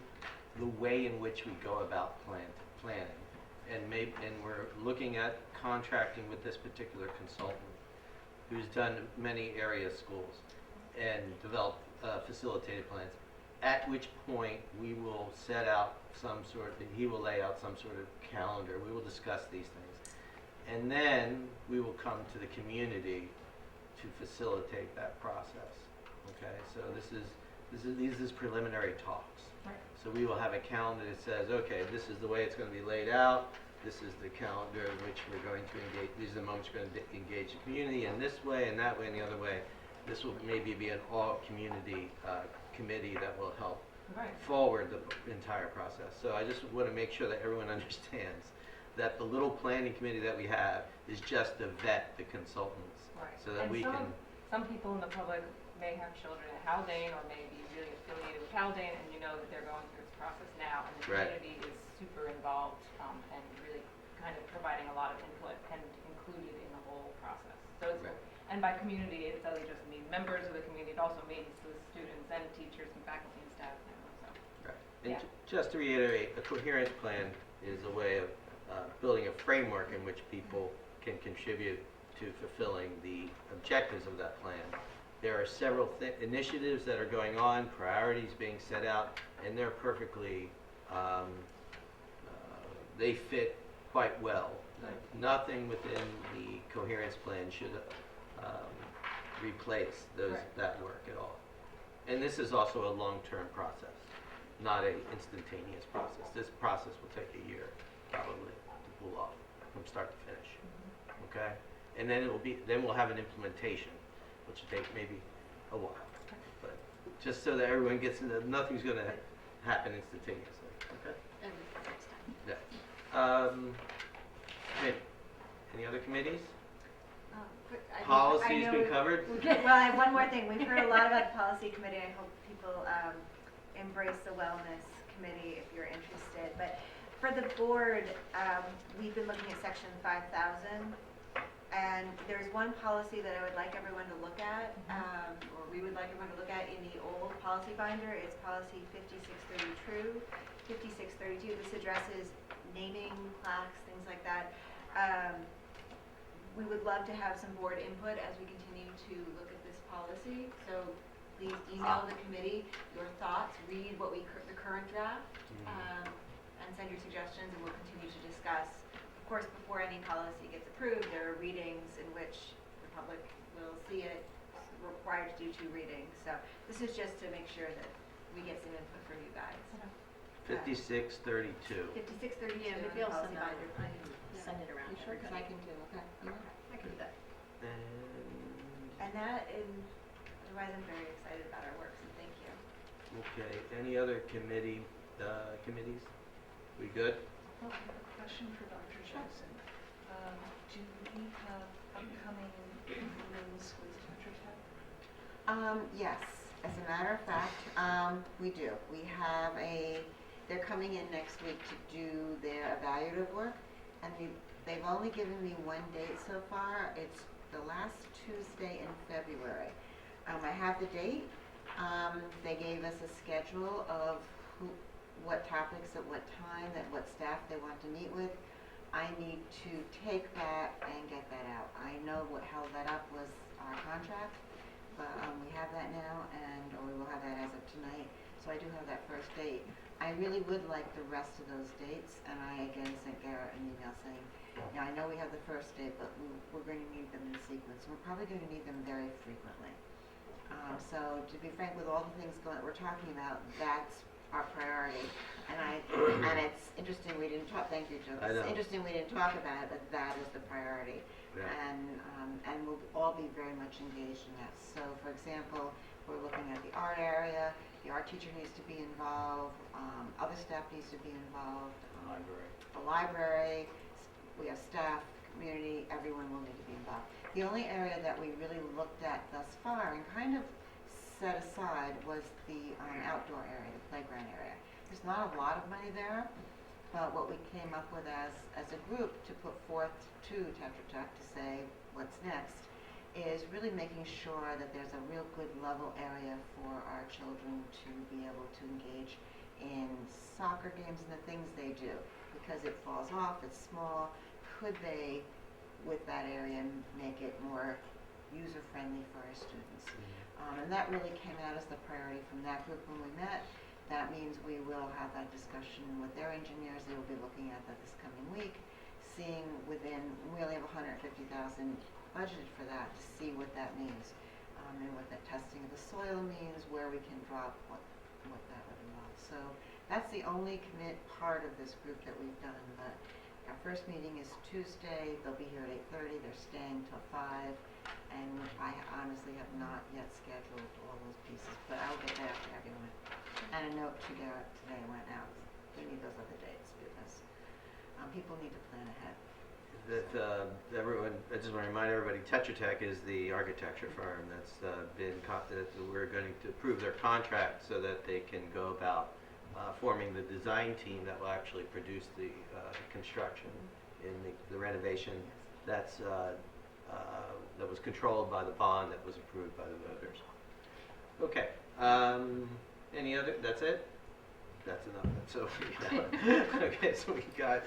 the way in which we go about planning. And we're looking at contracting with this particular consultant who's done many area schools and developed facilitated plans, at which point we will set out he will lay out some sort of calendar. We will discuss these things. And then we will come to the community to facilitate that process. Okay, so these is preliminary talks. Right. So we will have a calendar that says, okay, this is the way it's going to be laid out. This is the calendar in which we're going to engage. These are the moments we're going to engage the community in this way and that way and the other way. This will maybe be an all-community committee that will help forward the entire process. So I just want to make sure that everyone understands that the little planning committee that we have is just to vet the consultants, Right. so that And we can. Some people in the public may have children at Haldane or may be really affiliated with Haldane, and you know that they're going through this process now, and the Right. community is super involved and really kind of providing a lot of input and included in the whole process. So it's, Right. and by community, it doesn't just mean members of the community, it also means the students and teachers and faculty and staff and everyone, so. Right. And Yeah. just to reiterate, a coherence plan is a way of building a framework in which people can contribute to fulfilling the objectives of that plan. There are several initiatives that are going on, priorities being set out, and they're perfectly, they fit quite well. Nothing within the coherence plan should replace that work at all. And this is also a long-term process, not an instantaneous process. This process will take a year, probably, to pull off from start to finish. Okay? And then we'll have an implementation. which will take maybe a while. But just so that everyone gets into, nothing's going to happen instantaneously. Okay? And next time. Yeah. Okay. Any other committees? I Policy's know been covered? Well, I have one more thing. We've heard a lot about the policy committee. I hope people embrace the wellness committee if you're interested. But for the board, we've been looking at section 5,000. And there's one policy that I would like everyone to look at, or we would like everyone to look at in the old policy binder. It's policy 5632. 5632. This addresses naming, plaques, things like that. We would love to have some board input as we continue to look at this policy. So please email the committee your thoughts, read what the current draft, and send your suggestions, and we'll continue to discuss. Of course, before any policy gets approved, there are readings in which the public will see it. We're required to do 2 readings. So this is just to make sure that we get some input from you guys. 5632. 5632 Yeah, in maybe the I'll policy send that, binder. I can send it around. You sure? Because I can too, okay. I can do that. And that, and otherwise I'm very excited about our work, so thank you. Okay. Any other committees? We good? Oh, I have a question for Dr. Jackson. Do we have upcoming meetings with Tetra Tech? Yes, as a matter of fact, we do. We have they're coming in next week to do their evaluative work, and they've only given me one date so far. It's the last Tuesday in February. I have the date. They gave us a schedule of what topics at what time, what staff they want to meet with. I need to take that and get that out. I know what held that up was our contract, but we have that now, or we will have that as of tonight. So I do have that first date. I really would like the rest of those dates, and I again sent Garrett an email saying, I know we have the first date, but we're going to need them in sequence. We're probably going to need them very frequently. So to be frank, with all the things we're talking about, that's our priority. And it's interesting we didn't talk. Thank you, Joe. It's interesting we didn't talk about it, but that is the priority. Yeah. And we'll all be very much engaged in that. So, for example, we're looking at the art area. The art teacher needs to be involved. Other staff needs to be involved. The library. We have staff, community. Everyone will need to be involved. The only area that we really looked at thus far and kind of set aside was the outdoor area, the playground area. There's not a lot of money there, but what we came up with as a group to put forth to Tetra Tech to say what's next is really making sure that there's a real good level area for our children to be able to engage in soccer games and the things they do. Because it falls off, it's small, could they, with that area, make it more user-friendly for our students? And that really came out as the priority from that group when we met. That means we will have that discussion with their engineers. They will be looking at that this coming week, seeing we only have $150,000 budgeted for that, to see what that means, and what that testing of the soil means, where we can drop what that would involve. So that's the only part of this group that we've done. But our first meeting is Tuesday. They'll be here at 8:30. They're staying till 5. And I honestly have not yet scheduled all those pieces, but I'll get that to everyone. And a note to Garrett today went out. We need those other dates because people need to plan ahead. Everyone, I just want to remind everybody, Tetra Tech is the architecture firm that's we're going to approve their contract so that they can go about forming the design team that will actually produce the construction in the renovation. That was controlled by the bond that was approved by the voters. Okay. Any other? That's it? That's enough. So okay. So we got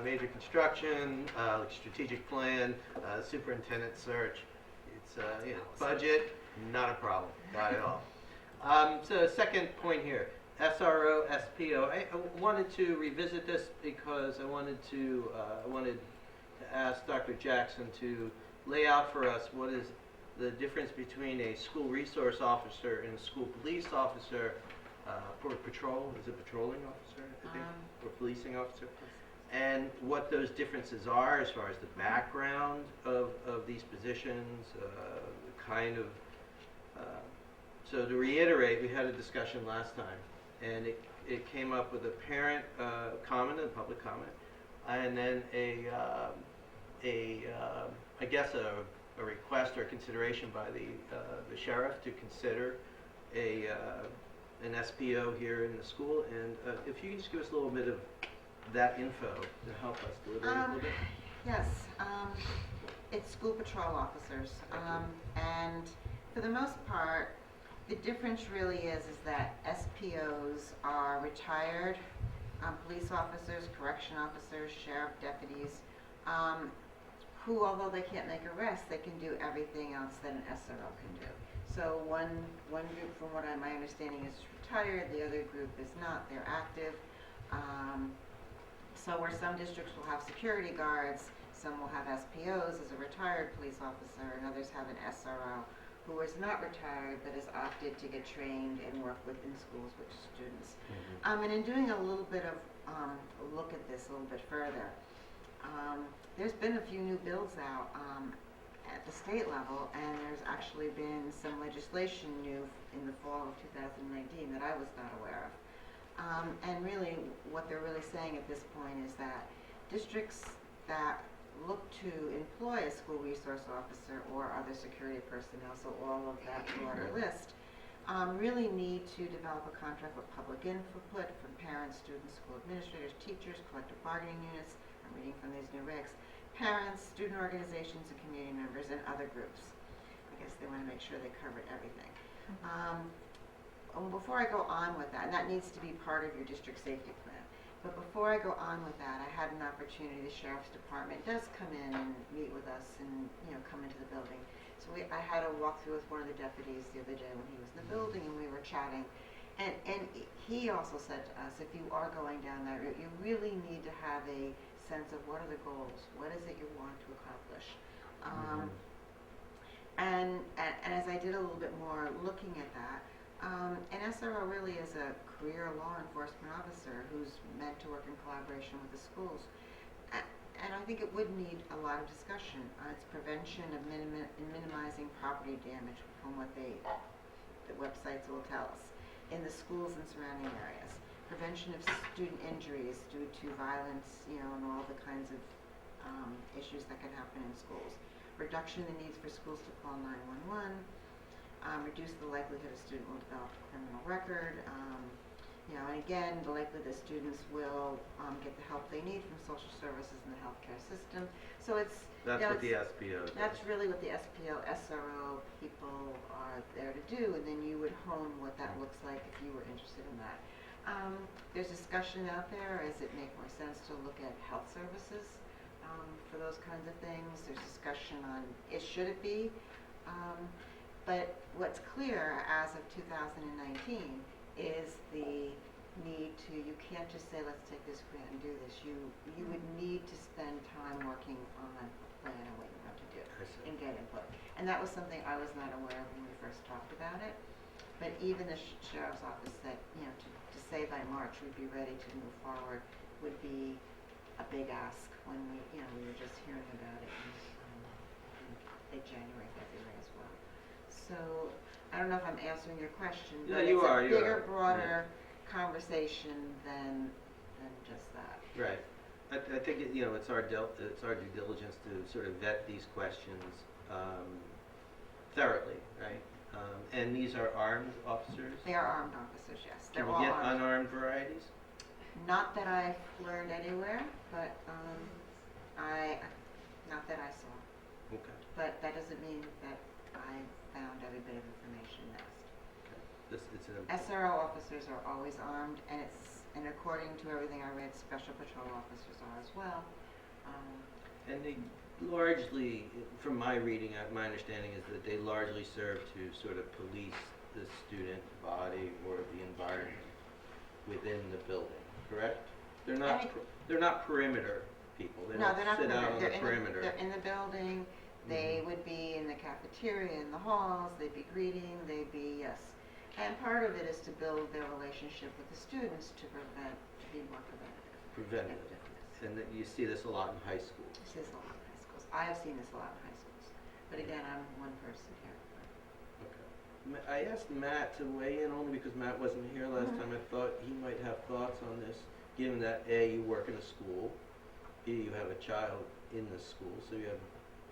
major construction, strategic plan, superintendent search. It's budget, not a problem, not at all. So second point here, SRO, SPO. I wanted to revisit this because I wanted to ask Dr. Jackson to lay out for us what is the difference between a school resource officer and a school police officer for patrol. Is it patrolling officer? Or policing officer? and what those differences are as far as the background of these positions, the kind of, so to reiterate, we had a discussion last time, and it came up with a parent comment and public comment, and then I guess a request or consideration by the sheriff to consider an SPO here in the school. And if you can just give us a little bit of that info to help us deliberate a little bit. Yes, it's school patrol officers. And for the most part, the difference really is that SPOs are retired police officers, correction officers, sheriff deputies, who, although they can't make arrests, they can do everything else that an SRO can do. So one group, from what my understanding, is retired, the other group is not, they're active. So where some districts will have security guards, some will have SPOs as a retired police officer, and others have an SRO who is not retired but has opted to get trained and work within schools with students. And in doing a little bit of a look at this a little bit further, there's been a few new bills out at the state level, and there's actually been some legislation new in the fall of 2019 that I was not aware of. And really, what they're really saying at this point is that districts that look to employ a school resource officer or other security personnel, so all of that broader list, really need to develop a contract with public input from parents, students, school administrators, teachers, collective bargaining units, I'm reading from these new regs, parents, student organizations, and community members, and other groups. I guess they want to make sure they covered everything. Before I go on with that, and that needs to be part of your district safety plan, but before I go on with that, I had an opportunity, the Sheriff's Department does come in and meet with us and, come into the building. So I had a walkthrough with one of the deputies the other day when he was in the building, and we were chatting. And he also said to us, if you are going down that route, you really need to have a sense of what are the goals, what is it you want to accomplish. And as I did a little bit more looking at that, an SRO really is a career law enforcement officer who's meant to work in collaboration with the schools. And I think it would need a lot of discussion. It's prevention of minimizing property damage from what the websites will tell us in the schools and surrounding areas. Prevention of student injuries due to violence, and all the kinds of issues that can happen in schools. Reduction in the needs for schools to call 911. Reduce the likelihood a student will develop a criminal record. And again, the likelihood that students will get the help they need from social services and the healthcare system. So that's what the SPO does. That's really what the SPO, SRO people are there to do, and then you would hone what that looks like if you were interested in that. There's discussion out there, does it make more sense to look at health services for those kinds of things? There's discussion on should it be? But what's clear as of 2019 is the need to, you can't just say, let's take this grant and do this. You would need to spend time working on a plan and what you want to do and get input. And that was something I was not aware of when we first talked about it. But even the Sheriff's Office said, to say by March we'd be ready to move forward would be a big ask when we were just hearing about it in January, February as well. So I don't know if I'm answering your question, Yeah, but you it's are, a you bigger, are. broader conversation than just that. Right. I think it's our due diligence to sort of vet these questions thoroughly, right? And these are armed officers? They are armed officers, yes. They're Can all you get armed. unarmed varieties? Not that I've learned anywhere, but not that I saw. Okay. But that doesn't mean that I found every bit of information next. It's an SRO officers are always armed, and according to everything I read, special patrol officers are as well. And they largely, from my reading, my understanding is that they largely serve to sort of police the student body or the environment within the building, correct? They're not perimeter people. They No, don't they're not sit out on perimeter. the perimeter. They're in the building. They would be in the cafeteria, in the halls. They'd be greeting. They'd be, yes. And part of it is to build their relationship with the students to be more preventative. Preventative. and that you see this a lot in high schools. This is a lot in high schools. I have seen this a lot in high schools. But again, I'm one person here. Okay. I asked Matt to weigh in only because Matt wasn't here last time. I thought he might have thoughts on this, given that A, you work in a school, B, you have a child in the school, so you have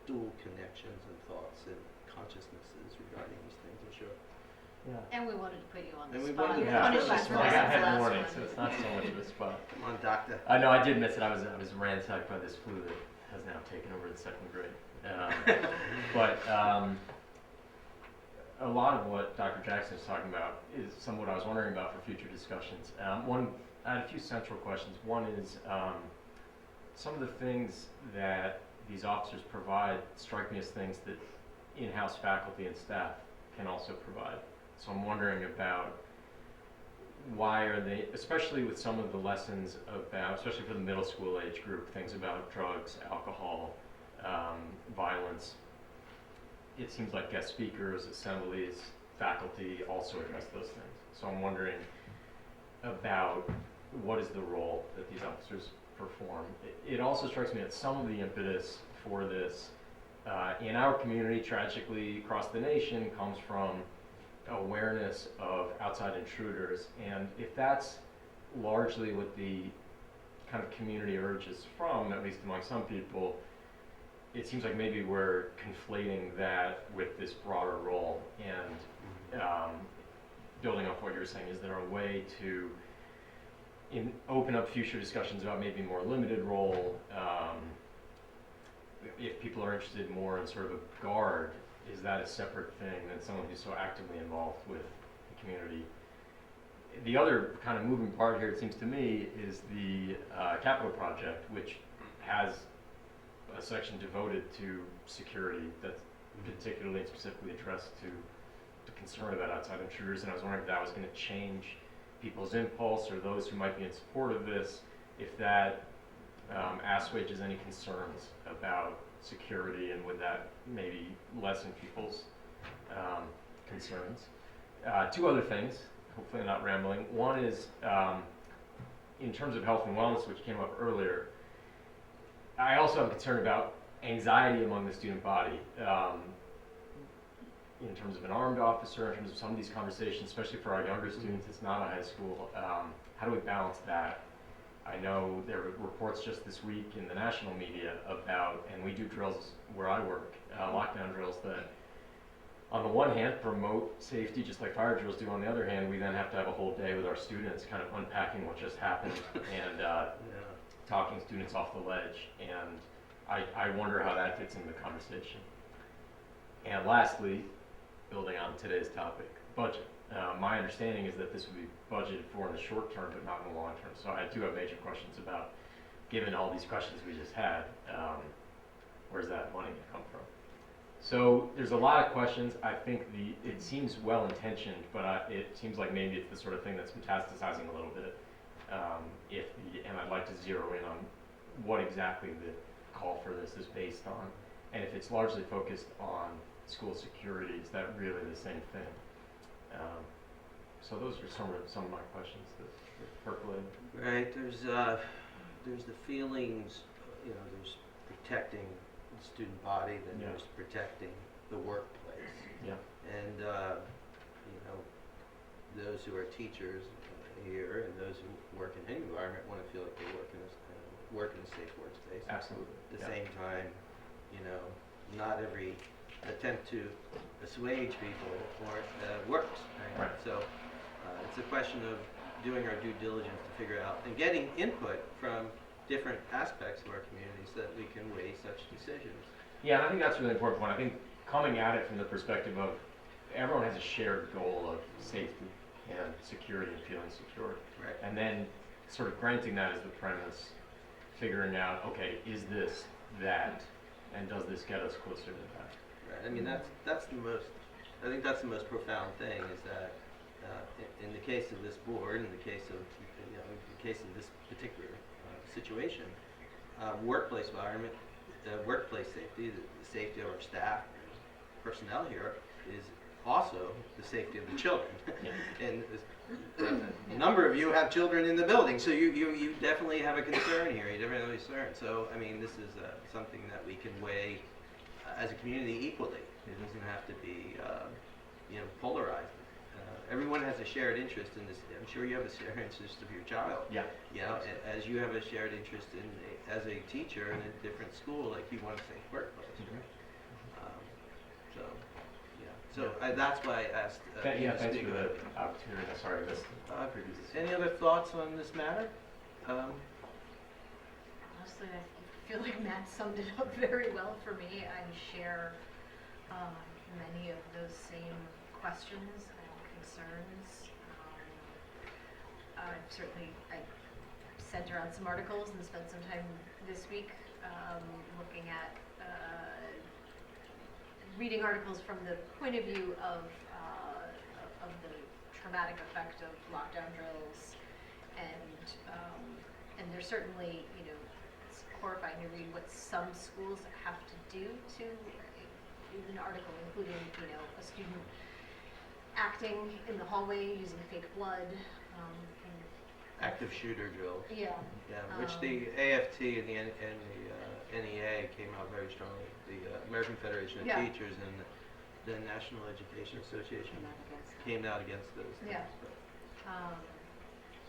dual connections and thoughts and consciousnesses regarding these things, I'm sure. Yeah. And we wanted to put you on And the we spot. wanted to Yeah, put you on the Punishment spot. for I got this head last warning, one. so it's not so much of a spot. Come on, doctor. I know I did miss it. I was ransacked by this flu that has now taken over the second grade. But a lot of what Dr. Jackson is talking about is some of what I was wondering about for future discussions. I had a few central questions. One is some of the things that these officers provide strike me as things that in-house faculty and staff can also provide. So I'm wondering about why are they, especially with some of the lessons about, especially for the middle school age group, things about drugs, alcohol, violence. It seems like guest speakers, assemblies, faculty also address those things. So I'm wondering about what is the role that these officers perform. It also strikes me that some of the impetus for this in our community, tragically across the nation, comes from awareness of outside intruders. And if that's largely what the kind of community urge is from, at least among some people, it seems like maybe we're conflating that with this broader role. And building off what you're saying, is there a way to open up future discussions about maybe more limited role? If people are interested more in sort of a guard, is that a separate thing than someone who's so actively involved with the community? The other kind of moving part here, it seems to me, is the capital project, which has a section devoted to security that's particularly and specifically addressed to the concern about outside intruders. And I was wondering if that was going to change people's impulse, or those who might be in support of this, if that assuages any concerns about security, and would that maybe lessen people's concerns. Two other things, hopefully I'm not rambling. One is in terms of health and wellness, which came up earlier, I also have a concern about anxiety among the student body. In terms of an armed officer, in terms of some of these conversations, especially for our younger students, it's not a high school. How do we balance that? I know there were reports just this week in the national media about, and we do drills where I work, lockdown drills that on the one hand promote safety just like fire drills do. On the other hand, we then have to have a whole day with our students kind of unpacking what just happened and talking students off the ledge. And I wonder how that fits into the conversation. And lastly, building on today's topic, budget. My understanding is that this would be budgeted for in the short term, but not in the long term. So I do have major questions about, given all these questions we just had, where's that money going to come from? So there's a lot of questions. I think it seems well intentioned, but it seems like maybe it's the sort of thing that's metastasizing a little bit. And I'd like to zero in on what exactly the call for this is based on, and if it's largely focused on school security, is that really the same thing? So those are some of my questions that percolate. Right, there's the feelings, there's protecting the student body, then there's protecting the workplace. Yeah. And, those who are teachers here and those who work in any environment want to feel like they work in a safe workspace. Absolutely. At the same time, not every attempt to assuage people works. Right? So it's a question of doing our due diligence to figure out and getting input from different aspects of our community so that we can weigh such decisions. Yeah, and I think that's a really important point. I think coming at it from the perspective of everyone has a shared goal of safety and security and feeling secure. Right. And then sort of granting that as the premise, figuring out, okay, is this that, and does this get us closer to that? Right. I mean, that's the most. I think that's the most profound thing is that in the case of this board, in the case of this particular situation, workplace environment, workplace safety, the safety of our staff, personnel here is also the safety of the children. Yeah. And a number of you have children in the building, so you definitely have a concern here. You definitely have a concern. So, I mean, this is something that we can weigh as a community equally. It doesn't have to be, polarized. Everyone has a shared interest in this. I'm sure you have a shared interest of your child. Yeah. You know, as you have a shared interest in, as a teacher in a different school, like you want a safe workplace, right? So, yeah. So that's why I asked. You to Thanks speak for about the it. opportunity. Sorry, I missed the previous. Any other thoughts on this matter? Honestly, I feel like Matt summed it up very well for me. I share many of those same questions and concerns. I sent around some articles and spent some time this week looking at reading articles from the point of view of the traumatic effect of lockdown drills, and there's certainly, it's horrifying to read what some schools have to do to an article including, a student acting in the hallway using fake blood. Active shooter drill. Yeah. Yeah, which the AFT and the NEA came out very strongly. The American Federation of Yeah. Teachers and the National Education Association came out against those things. Yeah. But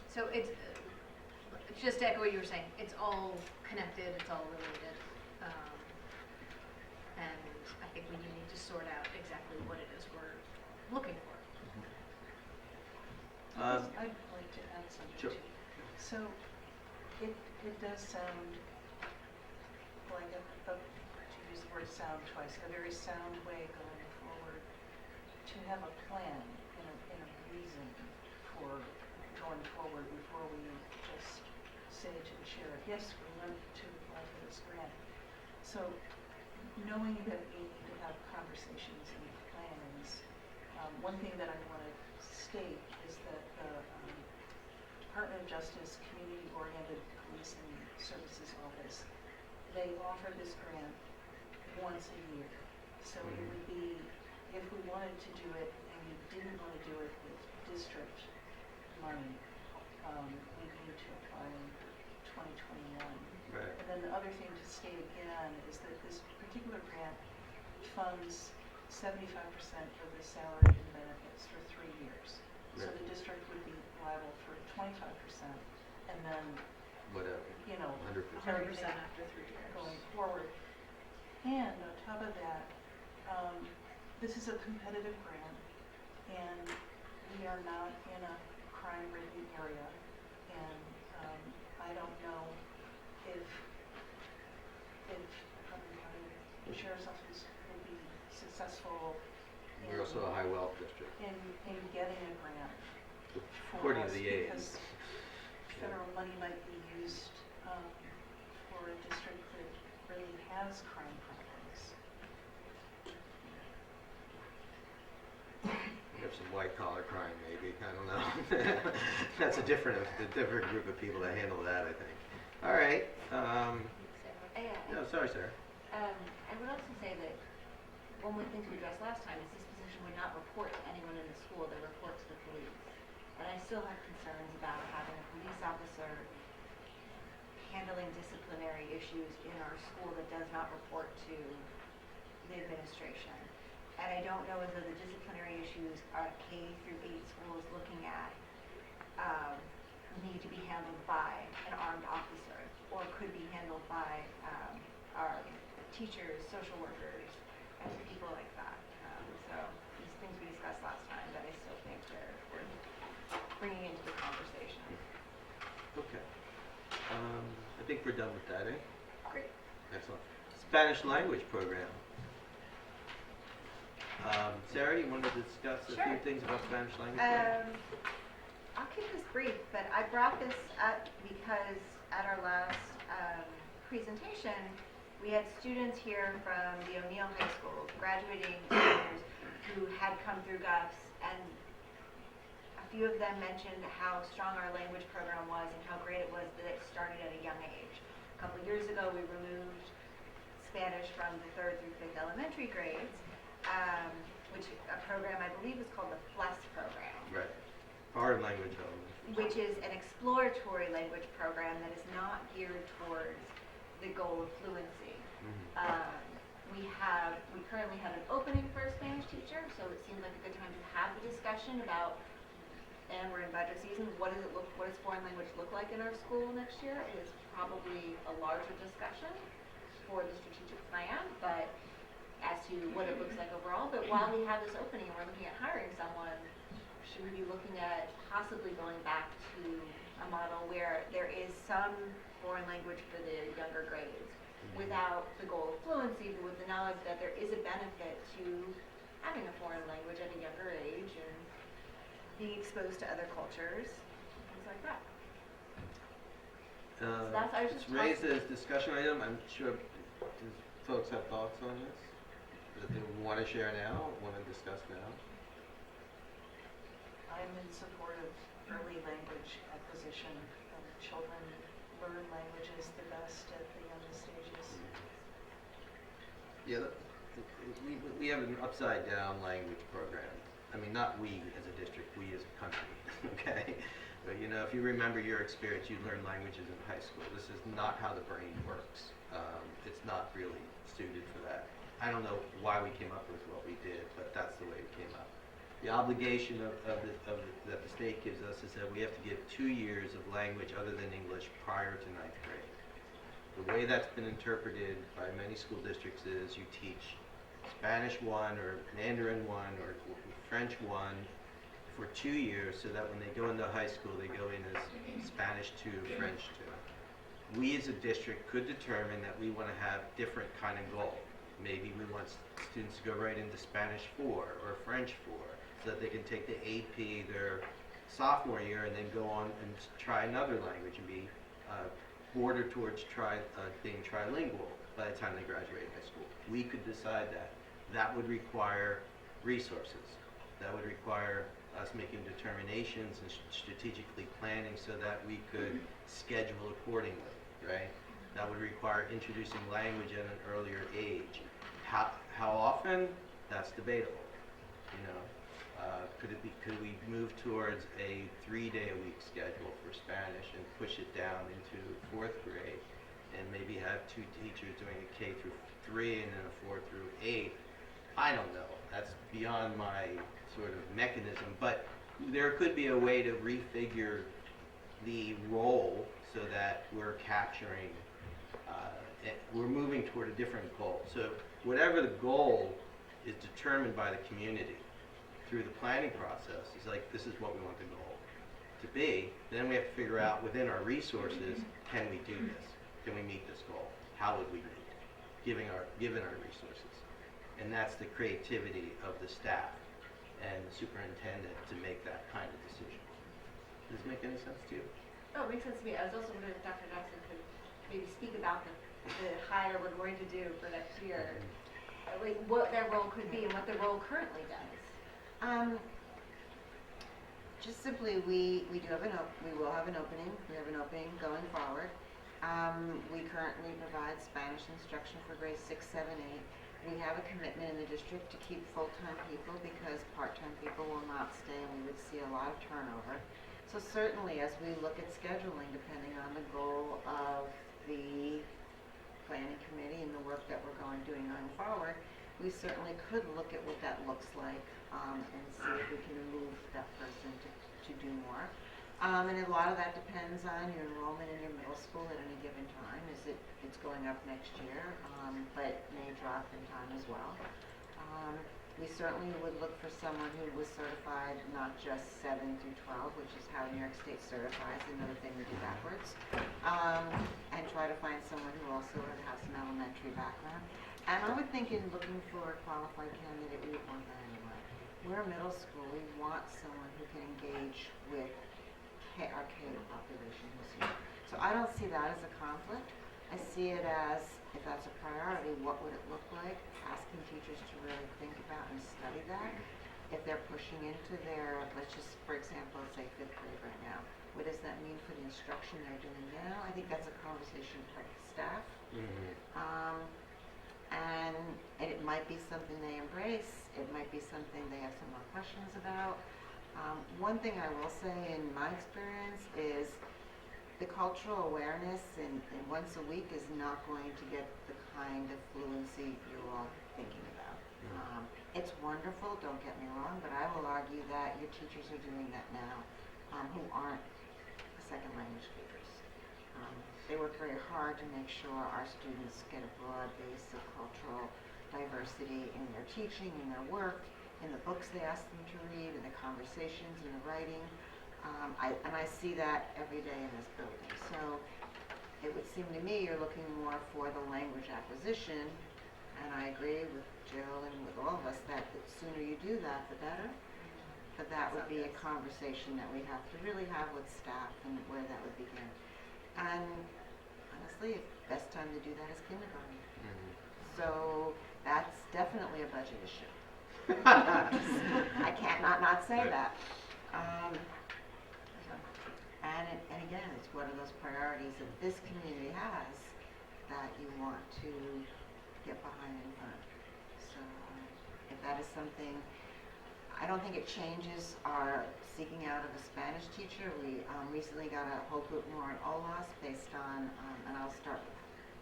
So it's just to echo what you were saying. It's all connected. It's all related, and I think we need to sort out exactly what it is we're looking for. Um, I'd like to add something Sure. too. So it does sound like to use the word sound twice, a very sound way going forward to have a plan and a reason for going forward before we just say to the sheriff, yes, we want to apply for this grant. So knowing that we need to have conversations and plans, one thing that I want to state is that the Department of Justice Community-Oriented Policing Services Office, they offer this grant once a year. So it would be, if we wanted to do it and we didn't want to do it with district money, we need to apply in 2021. Right. And then the other thing to state again is that this particular grant funds 75% of the salary and benefits for 3 years. So Right. the district would be liable for 25%, and then, whatever. 100%. 100% after 3 years. going forward. And on top of that, this is a competitive grant, and we are not in a crime-ridden area, and I don't know if the sheriff's office will be successful We're also a high wealth district. in getting a grant for According to us, the aides. because federal money might be used for a district that really has crime problems. We have some white collar crime, maybe. I don't know. That's a different group of people that handle that, I think. All right. No, sorry, sir. I would also say that one of the things we addressed last time is this position would not report to anyone in the school, they report to the police. And I still have concerns about having a police officer handling disciplinary issues in our school that does not report to the administration. And I don't know whether the disciplinary issues are K through 8 schools looking at need to be handled by an armed officer, or could be handled by our teachers, social workers, and people like that. So these things we discussed last time that I still think they're worth bringing into the conversation. Okay. I think we're done with that, eh? Great. Excellent. Spanish language program. Sarah, you want to discuss a few Sure. things about Spanish language program? I'll keep this brief, but I brought this up because at our last presentation, we had students here from the O'Neill High School, graduating seniors who had come through GUFS, and a few of them mentioned how strong our language program was and how great it was that it started at a young age. A couple of years ago, we removed Spanish from the 3rd through 5th elementary grades, which a program I believe is called the FLES program, Right. Foreign language only. which is an exploratory language program that is not geared towards the goal of fluency. We currently have an opening for a Spanish teacher, so it seems like a good time to have the discussion about, and we're in budget season, what does foreign language look like in our school next year? It is probably a larger discussion for the strategic plan, but as to what it looks like overall. But while we have this opening and we're looking at hiring someone, should we be looking at possibly going back to a model where there is some foreign language for the younger grades without the goal of fluency, but with the knowledge that there is a benefit to having a foreign language at a younger age and being exposed to other cultures, things like that. So that's, I was It's just raised as discussion item. I'm sure folks have thoughts on this that they want to share now, want to discuss now. I'm in support of early language acquisition. Children learn languages the best at the youngest stages. Yeah, we have an upside down language program. I mean, not we as a district, we as a country, okay? But you know, if you remember your experience, you learn languages in high school. This is not how the brain works. It's not really suited for that. I don't know why we came up with what we did, but that's the way it came up. The obligation that the state gives us is that we have to give 2 years of language other than English prior to 9th grade. The way that's been interpreted by many school districts is you teach Spanish 1 or Mandarin 1 or French 1 for 2 years so that when they go into high school they go in as Spanish 2, French 2. We as a district could determine that we want to have different kind of goal. Maybe we want students to go right into Spanish 4 or French 4 so that they can take the AP their sophomore year and then go on and try another language and be bordered towards being trilingual by the time they graduate high school. We could decide that. That would require resources. That would require us making determinations and strategically planning so that we could schedule accordingly, right? That would require introducing language at an earlier age. How often? That's debatable. You know, could we move towards a 3-day-a-week schedule for Spanish and push it down into 4th grade, and maybe have 2 teachers doing a K through 3 and then a 4 through 8? I don't know. That's beyond my sort of mechanism, but there could be a way to refigure the role so that we're capturing, we're moving toward a different goal. So whatever the goal is determined by the community through the planning process. It's like, this is what we want the goal to be. Then we have to figure out within our resources, can we do this? Can we meet this goal? How would we meet it, given our resources? And that's the creativity of the staff and the superintendent to make that kind of decision. Does this make any sense to you? Oh, it makes sense to me. I was also wondering if Dr. Jackson could maybe speak about the hire we're going to do for next year, like what their role could be and what their role currently does. Just simply, we will have an opening. We have an opening going forward. We currently provide Spanish instruction for grades 6, 7, 8. We have a commitment in the district to keep full-time people because part-time people will not stay and we would see a lot of turnover. So certainly as we look at scheduling, depending on the goal of the planning committee and the work that we're doing going forward, we certainly could look at what that looks like and see if we can move that person to do more. And a lot of that depends on your enrollment in your middle school at any given time. It's going up next year, but may drop in time as well. We certainly would look for someone who was certified not just 7 through 12, which is how New York State certifies, another thing we do backwards, and try to find someone who also has some elementary background. And I would think in looking for a qualified candidate, we would want that anyway. We're a middle school. We want someone who can engage with our K population this year. So I don't see that as a conflict. I see it as, if that's a priority, what would it look like? Asking teachers to really think about and study that. If they're pushing into their, let's just, for example, say 5th grade right now, what does that mean for the instruction they're doing now? I think that's a conversation for the staff. And it might be something they embrace, it might be something they have some more questions about. One thing I will say in my experience is the cultural awareness in once a week is not going to get the kind of fluency you're all thinking about. It's wonderful, don't get me wrong, but I will argue that your teachers are doing that now who aren't second language speakers. They work very hard to make sure our students get a broad base of cultural diversity in their teaching, in their work, in the books they ask them to read, in the conversations, in the writing. I see that every day in this building. So it would seem to me you're looking more for the language acquisition, and I agree with Jill and with all of us that the sooner you do that, the better. But that would be a conversation that we have to really have with staff and where that would begin. And honestly, the best time to do that is kindergarten. So that's definitely a budget issue. I can't not say that. And again, it's one of those priorities that this community has that you want to get behind and fund. So if that is something, I don't think it changes our seeking out of a Spanish teacher. We recently got a whole group more in OLAS based on, and I'll start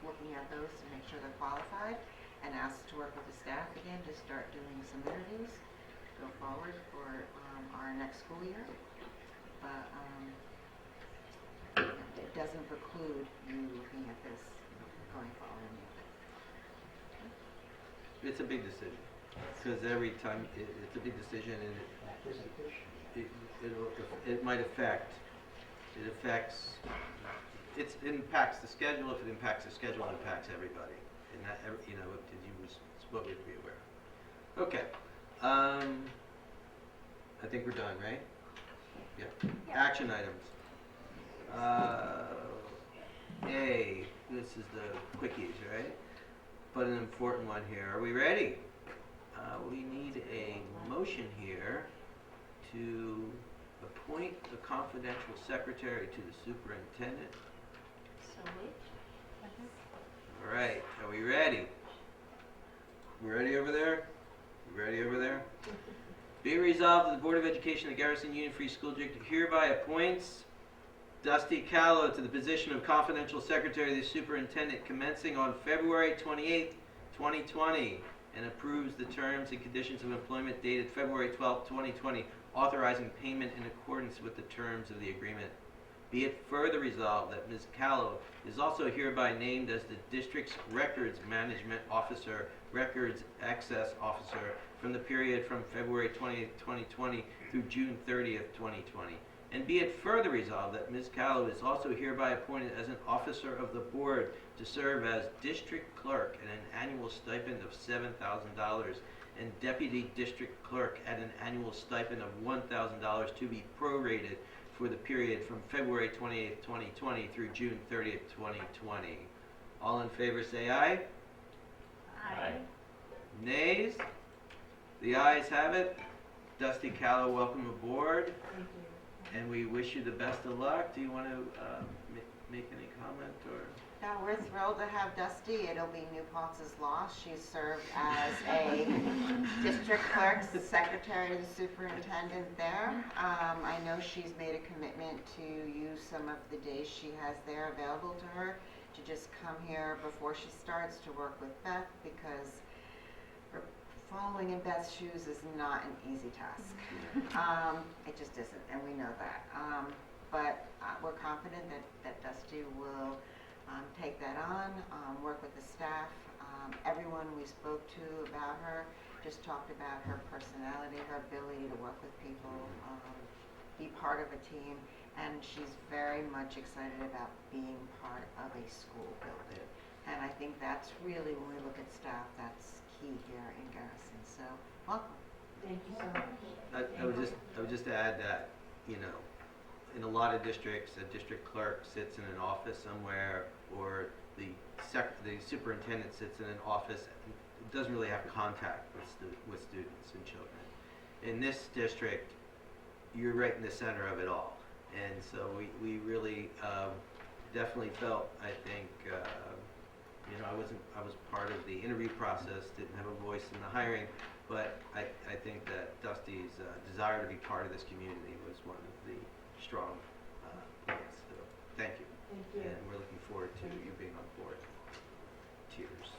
looking at those to make sure they're qualified, and asked to work with the staff again to start doing some interviews, go forward for our next school year. But it doesn't preclude you looking at this going forward. It's a big decision, because every time it's a big decision, and it might affect. It impacts the schedule. If it impacts the schedule, it impacts everybody, and that it's what we'd be aware of. Okay, I think we're done, right? Yeah. Action items. This is the quickies, right? But an important one here. Are we ready? We need a motion here to appoint a confidential secretary to the superintendent. So moved. All right, are we ready? We ready over there? You ready over there? Be it resolved that the Board of Education of the Garrison Union Free School District hereby appoints Dusty Callow to the position of confidential secretary of the superintendent commencing on February 28th, 2020, and approves the terms and conditions of employment dated February 12th, 2020, authorizing payment in accordance with the terms of the agreement. Be it further resolved that Ms. Callow is also hereby named as the district's Records Management Officer, Records Access Officer from the period from February 20th, 2020 through June 30th, 2020. And be it further resolved that Ms. Callow is also hereby appointed as an officer of the board to serve as district clerk at an annual stipend of $7,000 and deputy district clerk at an annual stipend of $1,000 to be prorated for the period from February 28th, 2020 through June 30th, 2020. All in favor say aye. Aye. Nays? The ayes have it. Dusty Callow, welcome aboard. Thank you. And we wish you the best of luck. Do you want to make any comment or? No, we're thrilled to have Dusty. It'll be New Paltz's loss. She's served as a district clerk, secretary to the superintendent there. I know she's made a commitment to use some of the days she has there available to her to just come here before she starts to work with Beth, because following in Beth's shoes is not an easy task. It just isn't, and we know that. But we're confident that Dusty will take that on, work with the staff. Everyone we spoke to about her just talked about her personality, her ability to work with people, be part of a team, and she's very much excited about being part of a school building. And I think that's really, when we look at staff, that's key here in Garrison. So, welcome. Thank you so much. I would just add that, in a lot of districts, a district clerk sits in an office somewhere, or the superintendent sits in an office, doesn't really have contact with students and children. In this district, you're right in the center of it all, and so we really definitely felt, I think, you know, I was part of the interview process, didn't have a voice in the hiring, but I think that Dusty's desire to be part of this community was one of the strong points. So, thank you. Thank you. And we're looking forward to you being on board. Tears.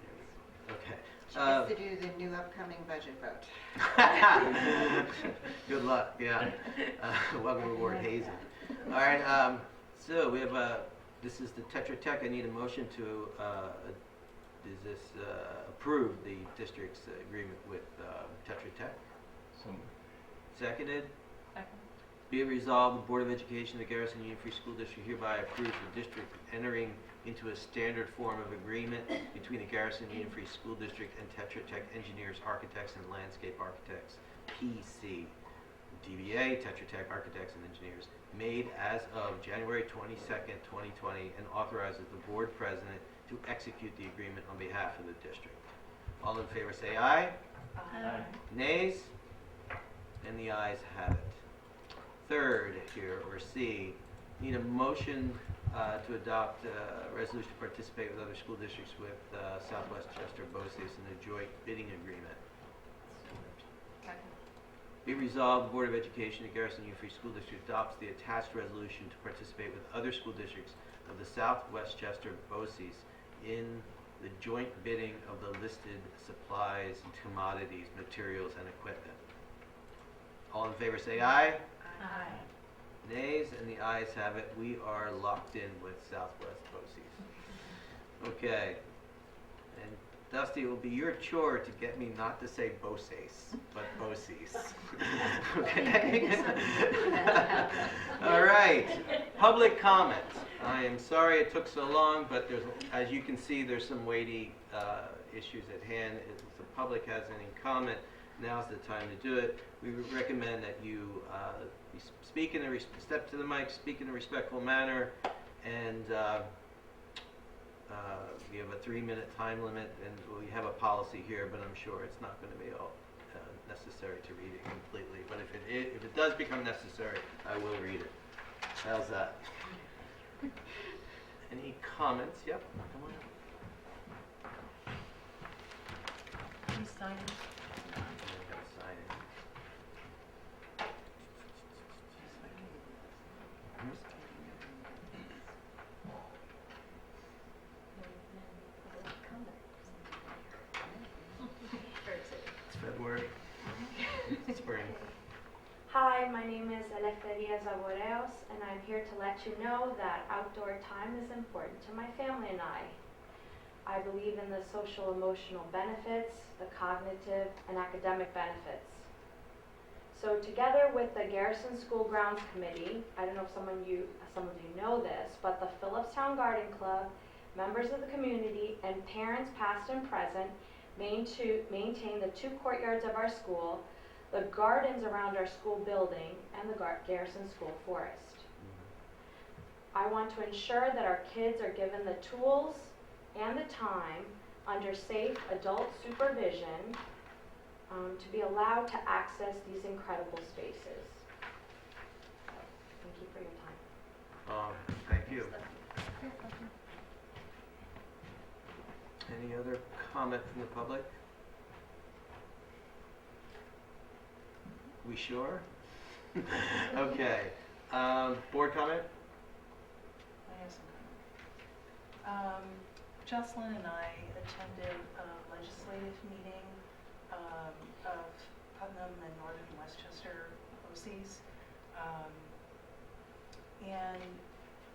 There we go. Okay. She gets to do the new upcoming budget vote. Good luck, yeah. Welcome aboard, Hazen. All right, so we have this is the Tetra Tech. I need a motion to approve the district's agreement with Tetra Tech. So, Seconded. Second. Be it resolved, the Board of Education of the Garrison Union Free School District hereby approves the district entering into a standard form of agreement between the Garrison Union Free School District and Tetra Tech Engineers, Architects, and Landscape Architects, PC. DBA, Tetra Tech Architects and Engineers, made as of January 22nd, 2020, and authorizes the Board President to execute the agreement on behalf of the district. All in favor say aye. Aye. Nays? And the ayes have it. Third here, or C, need a motion to adopt a resolution to participate with other school districts with Southwest Chester BOCES in a joint bidding agreement. Second. Be resolved, the Board of Education of Garrison Union Free School District adopts the attached resolution to participate with other school districts of the Southwest Chester BOCES in the joint bidding of the listed supplies and commodities, materials, and equipment. All in favor say aye. Aye. Nays, and the ayes have it. We are locked in with Southwest BOCES. Okay. And Dusty, it will be your chore to get me not to say BOCES, but BOCES. Okay? All right. Public comment. I am sorry it took so long, but there's, as you can see, there's some weighty issues at hand. If the public has any comment, now's the time to do it. We would recommend that you speak in a step to the mic, speak in a respectful manner, and we have a 3-minute time limit, and we have a policy here, but I'm sure it's not going to be all necessary to read it completely. But if it does become necessary, I will read it. How's that? Any comments? Yep. Come on. Please sign it. It's February. Spring. Hi, my name is Eleftheria Zaboreos, and I'm here to let you know that outdoor time is important to my family and I. I believe in the social emotional benefits, the cognitive and academic benefits. So together with the Garrison School Grounds Committee, I don't know if some of you know this, but the Phillipstown Garden Club, members of the community, and parents past and present maintain the 2 courtyards of our school, the gardens around our school building, and the Garrison School Forest. I want to ensure that our kids are given the tools and the time under safe adult supervision to be allowed to access these incredible spaces. Thank you for your time. Thank you. Any other comment from the public? We sure? Okay. Board comment? I have some comment. Jocelyn and I attended a legislative meeting of Putnam and Northern Westchester BOCES. And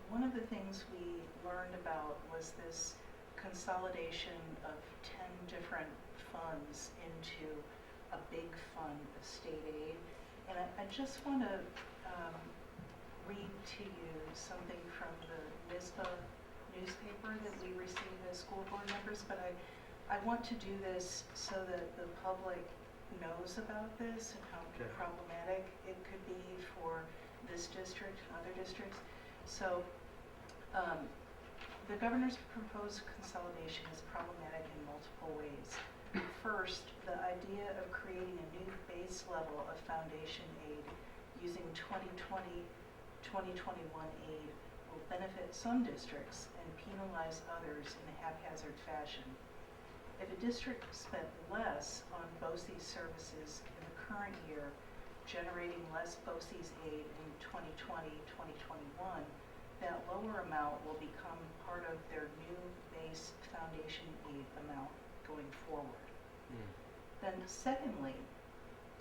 one of the things we learned about was this consolidation of 10 different funds into a big fund of state aid. And I just want to read to you something from the NISBA newspaper that we receive as school board members, but I want to do this so that the public knows about this and how problematic it could be for this district and other districts. So the governor's proposed consolidation is problematic in multiple ways. First, the idea of creating a new base level of foundation aid using 2020-2021 aid will benefit some districts and penalize others in a haphazard fashion. If a district spent less on BOCES services in the current year, generating less BOCES aid in 2020-2021, that lower amount will become part of their new base foundation aid amount going forward. Then secondly,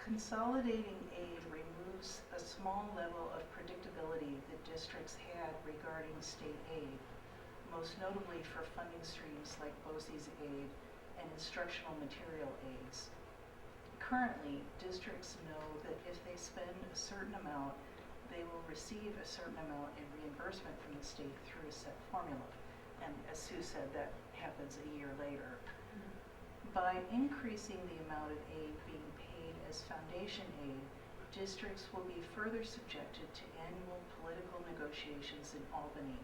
consolidating aid removes a small level of predictability that districts had regarding state aid, most notably for funding streams like BOCES aid and instructional material aids. Currently, districts know that if they spend a certain amount, they will receive a certain amount in reimbursement from the state through a set formula. And as Sue said, that happens a year later. By increasing the amount of aid being paid as foundation aid, districts will be further subjected to annual political negotiations in Albany,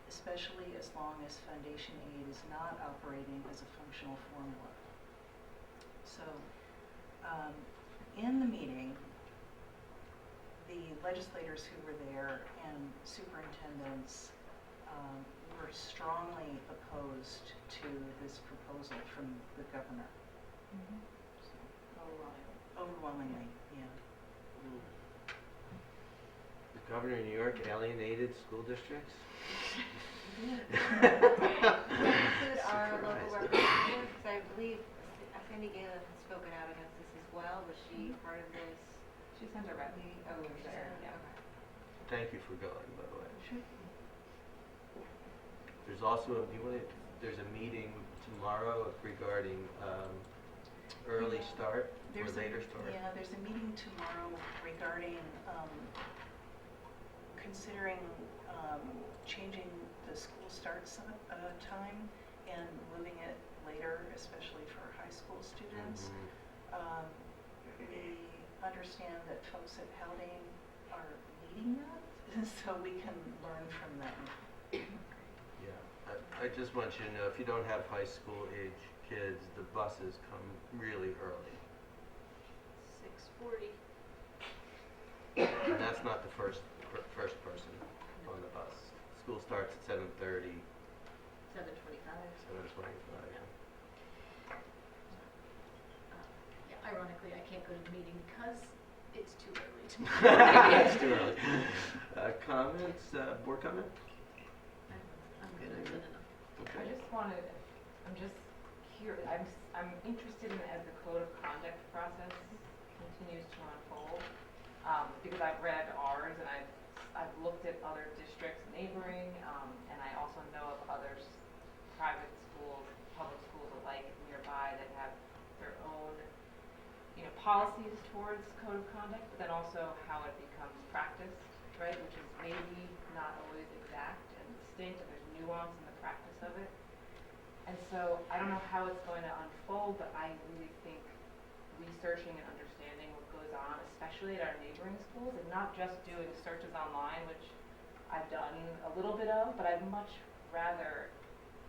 especially as long as foundation aid is not operating as a functional formula. So, in the meeting, the legislators who were there and superintendents were strongly opposed to this proposal from the governor. So, overwhelmingly, yeah. The governor of New York alienated school districts? Include our local representative, because I believe Cindy Galen has spoken out against this as well. Was she part of this? She sent a rep. Oh, She there, sent- yeah. okay. Thank you for going, by the way. There's also, there's a meeting tomorrow regarding early start or later start. Yeah, there's a meeting tomorrow regarding considering changing the school start time and moving it later, especially for high school students. We understand that folks at Haldane are leading that, so we can learn from them. Yeah, I just want you to know, if you don't have high school age kids, the buses come really early. 6:40. And that's not the first person on the bus. School starts at 7:30, 7:25. 7:25. Yeah, ironically, I can't go to the meeting because it's too early tomorrow. It's too early. Comments, board comment? I'm good. I've done enough. I just wanted, I'm just curious, I'm interested in as the code of conduct process continues to unfold, because I've read ours and I've looked at other districts neighboring, and I also know of others, private schools, public schools alike nearby that have their own, policies towards code of conduct, but then also how it becomes practiced, right, which is maybe not always exact and distinct, and there's nuance in the practice of it. And so I don't know how it's going to unfold, but I really think researching and understanding what goes on, especially at our neighboring schools, and not just doing searches online, which I've done a little bit of, but I'd much rather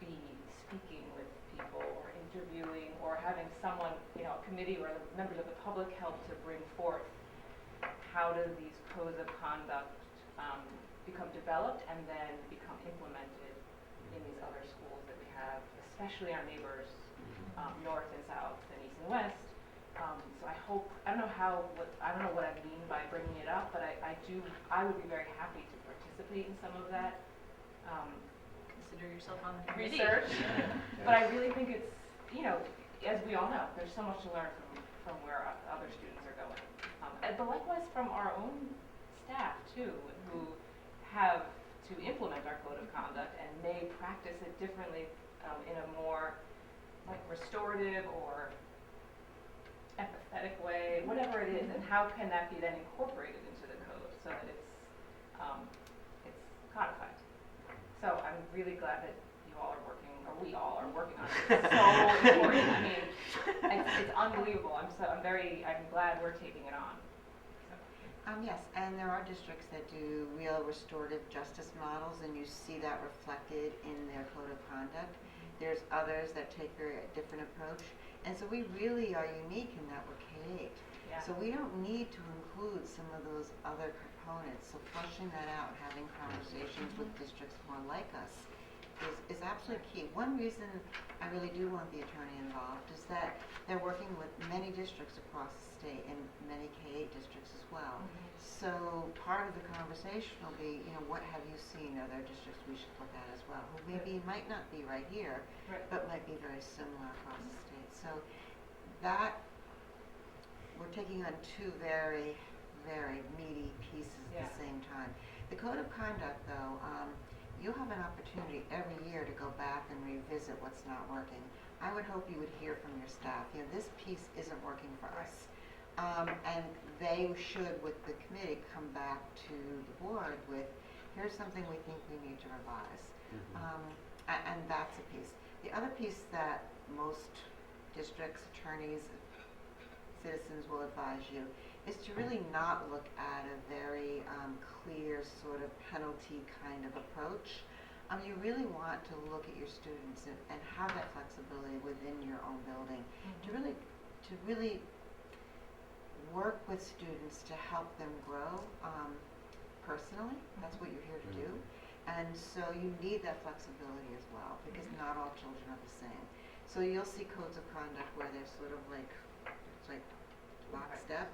be speaking with people or interviewing or having someone, a committee or the members of the public help to bring forth how do these codes of conduct become developed and then become implemented in these other schools that we have, especially our neighbors north and south and east and west. So I hope, I don't know what I mean by bringing it up, but I would be very happy to participate in some of that Consider yourself on the committee. research. But I really think it's, as we all know, there's so much to learn from where other students are going. But likewise from our own staff too, who have to implement our code of conduct and may practice it differently in a more restorative or empathetic way, whatever it is, and how can that be then incorporated into the code so that it's codified. So I'm really glad that you all are working, or we all are working on it. It's so important. I mean, it's unbelievable. I'm glad we're taking it on. Yes, and there are districts that do real restorative justice models, and you see that reflected in their code of conduct. There's others that take a different approach, and so we really are unique in that we're K-8. Yeah. So we don't need to include some of those other components. So flushing that out, having conversations with districts more like us is absolutely key. One reason I really do want the attorney involved is that they're working with many districts across the state and many K-8 districts as well. So part of the conversation will be, what have you seen? Are there districts we should look at as well? Who maybe might not be right here, Right. but might be very similar across the state. So that, we're taking on two very, very meaty pieces at the same time. The code of conduct, though, you'll have an opportunity every year to go back and revisit what's not working. I would hope you would hear from your staff, this piece isn't working for us. And they should, with the committee, come back to the board with, here's something we think we need to revise. And that's a piece. The other piece that most districts, attorneys, citizens will advise you is to really not look at a very clear sort of penalty kind of approach. You really want to look at your students and have that flexibility within your own building to really work with students to help them grow personally. That's what you're here to do. And so you need that flexibility as well, because not all children are the same. So you'll see codes of conduct where they're sort of like, it's like lockstep.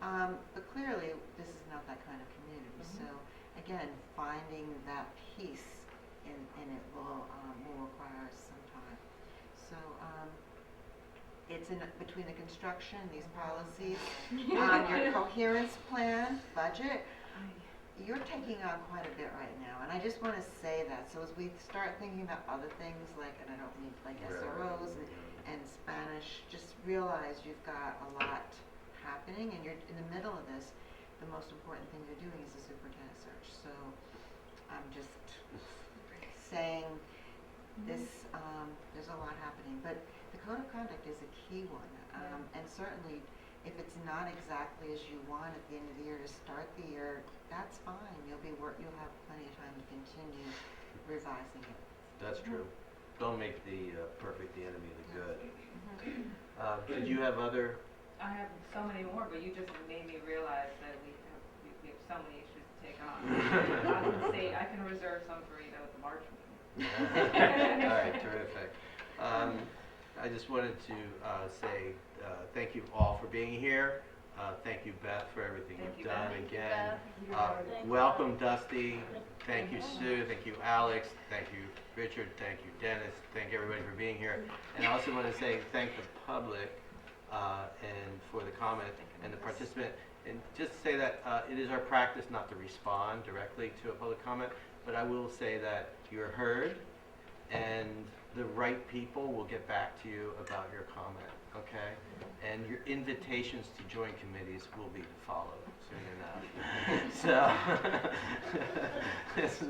But clearly, this is not that kind of community. So again, finding that piece in it will require some time. So it's between the construction, these policies, your coherence plan, budget. You're taking on quite a bit right now, and I just want to say that. So as we start thinking about other things, like, and I don't mean like SROs and Spanish, just realize you've got a lot happening, and you're in the middle of this. The most important thing you're doing is the superintendent search. So I'm just saying this, there's a lot happening, but the code of conduct is a key one, and certainly if it's not exactly as you want at the end of the year to start the year, that's fine. You'll have plenty of time to continue revising it. That's true. Don't make the perfect the enemy of the good. Did you have other? I have so many more, but you just made me realize that we have so many issues to take on. I can reserve some for at the March meeting. All right, terrific. I just wanted to say thank you all for being here. Thank you, Beth, for everything you've done again. Welcome, Dusty. Thank you, Sue. Thank you, Alex. Thank you, Richard. Thank you, Dennis. Thank everybody for being here. And I also want to say thank the public and for the comment and the participant. And just say that it is our practice not to respond directly to a public comment, but I will say that you're heard, and the right people will get back to you about your comment, okay? And your invitations to join committees will be followed soon enough. So, this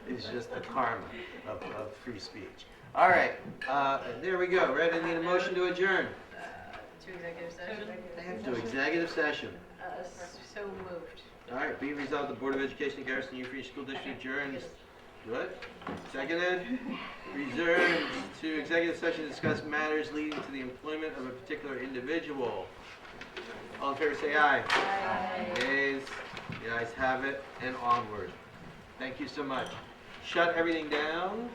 is just the karma of free speech. All right, there we go. Ready? Need a motion to adjourn. To executive session? To executive session. So moved. All right, be resolved, the Board of Education, Garrison Union Free School District adjourns. Good. Seconded. Reserved to executive session to discuss matters leading to the employment of a particular individual. All in favor say aye. Aye. Nays. The ayes have it, and onward. Thank you so much. Shut everything down.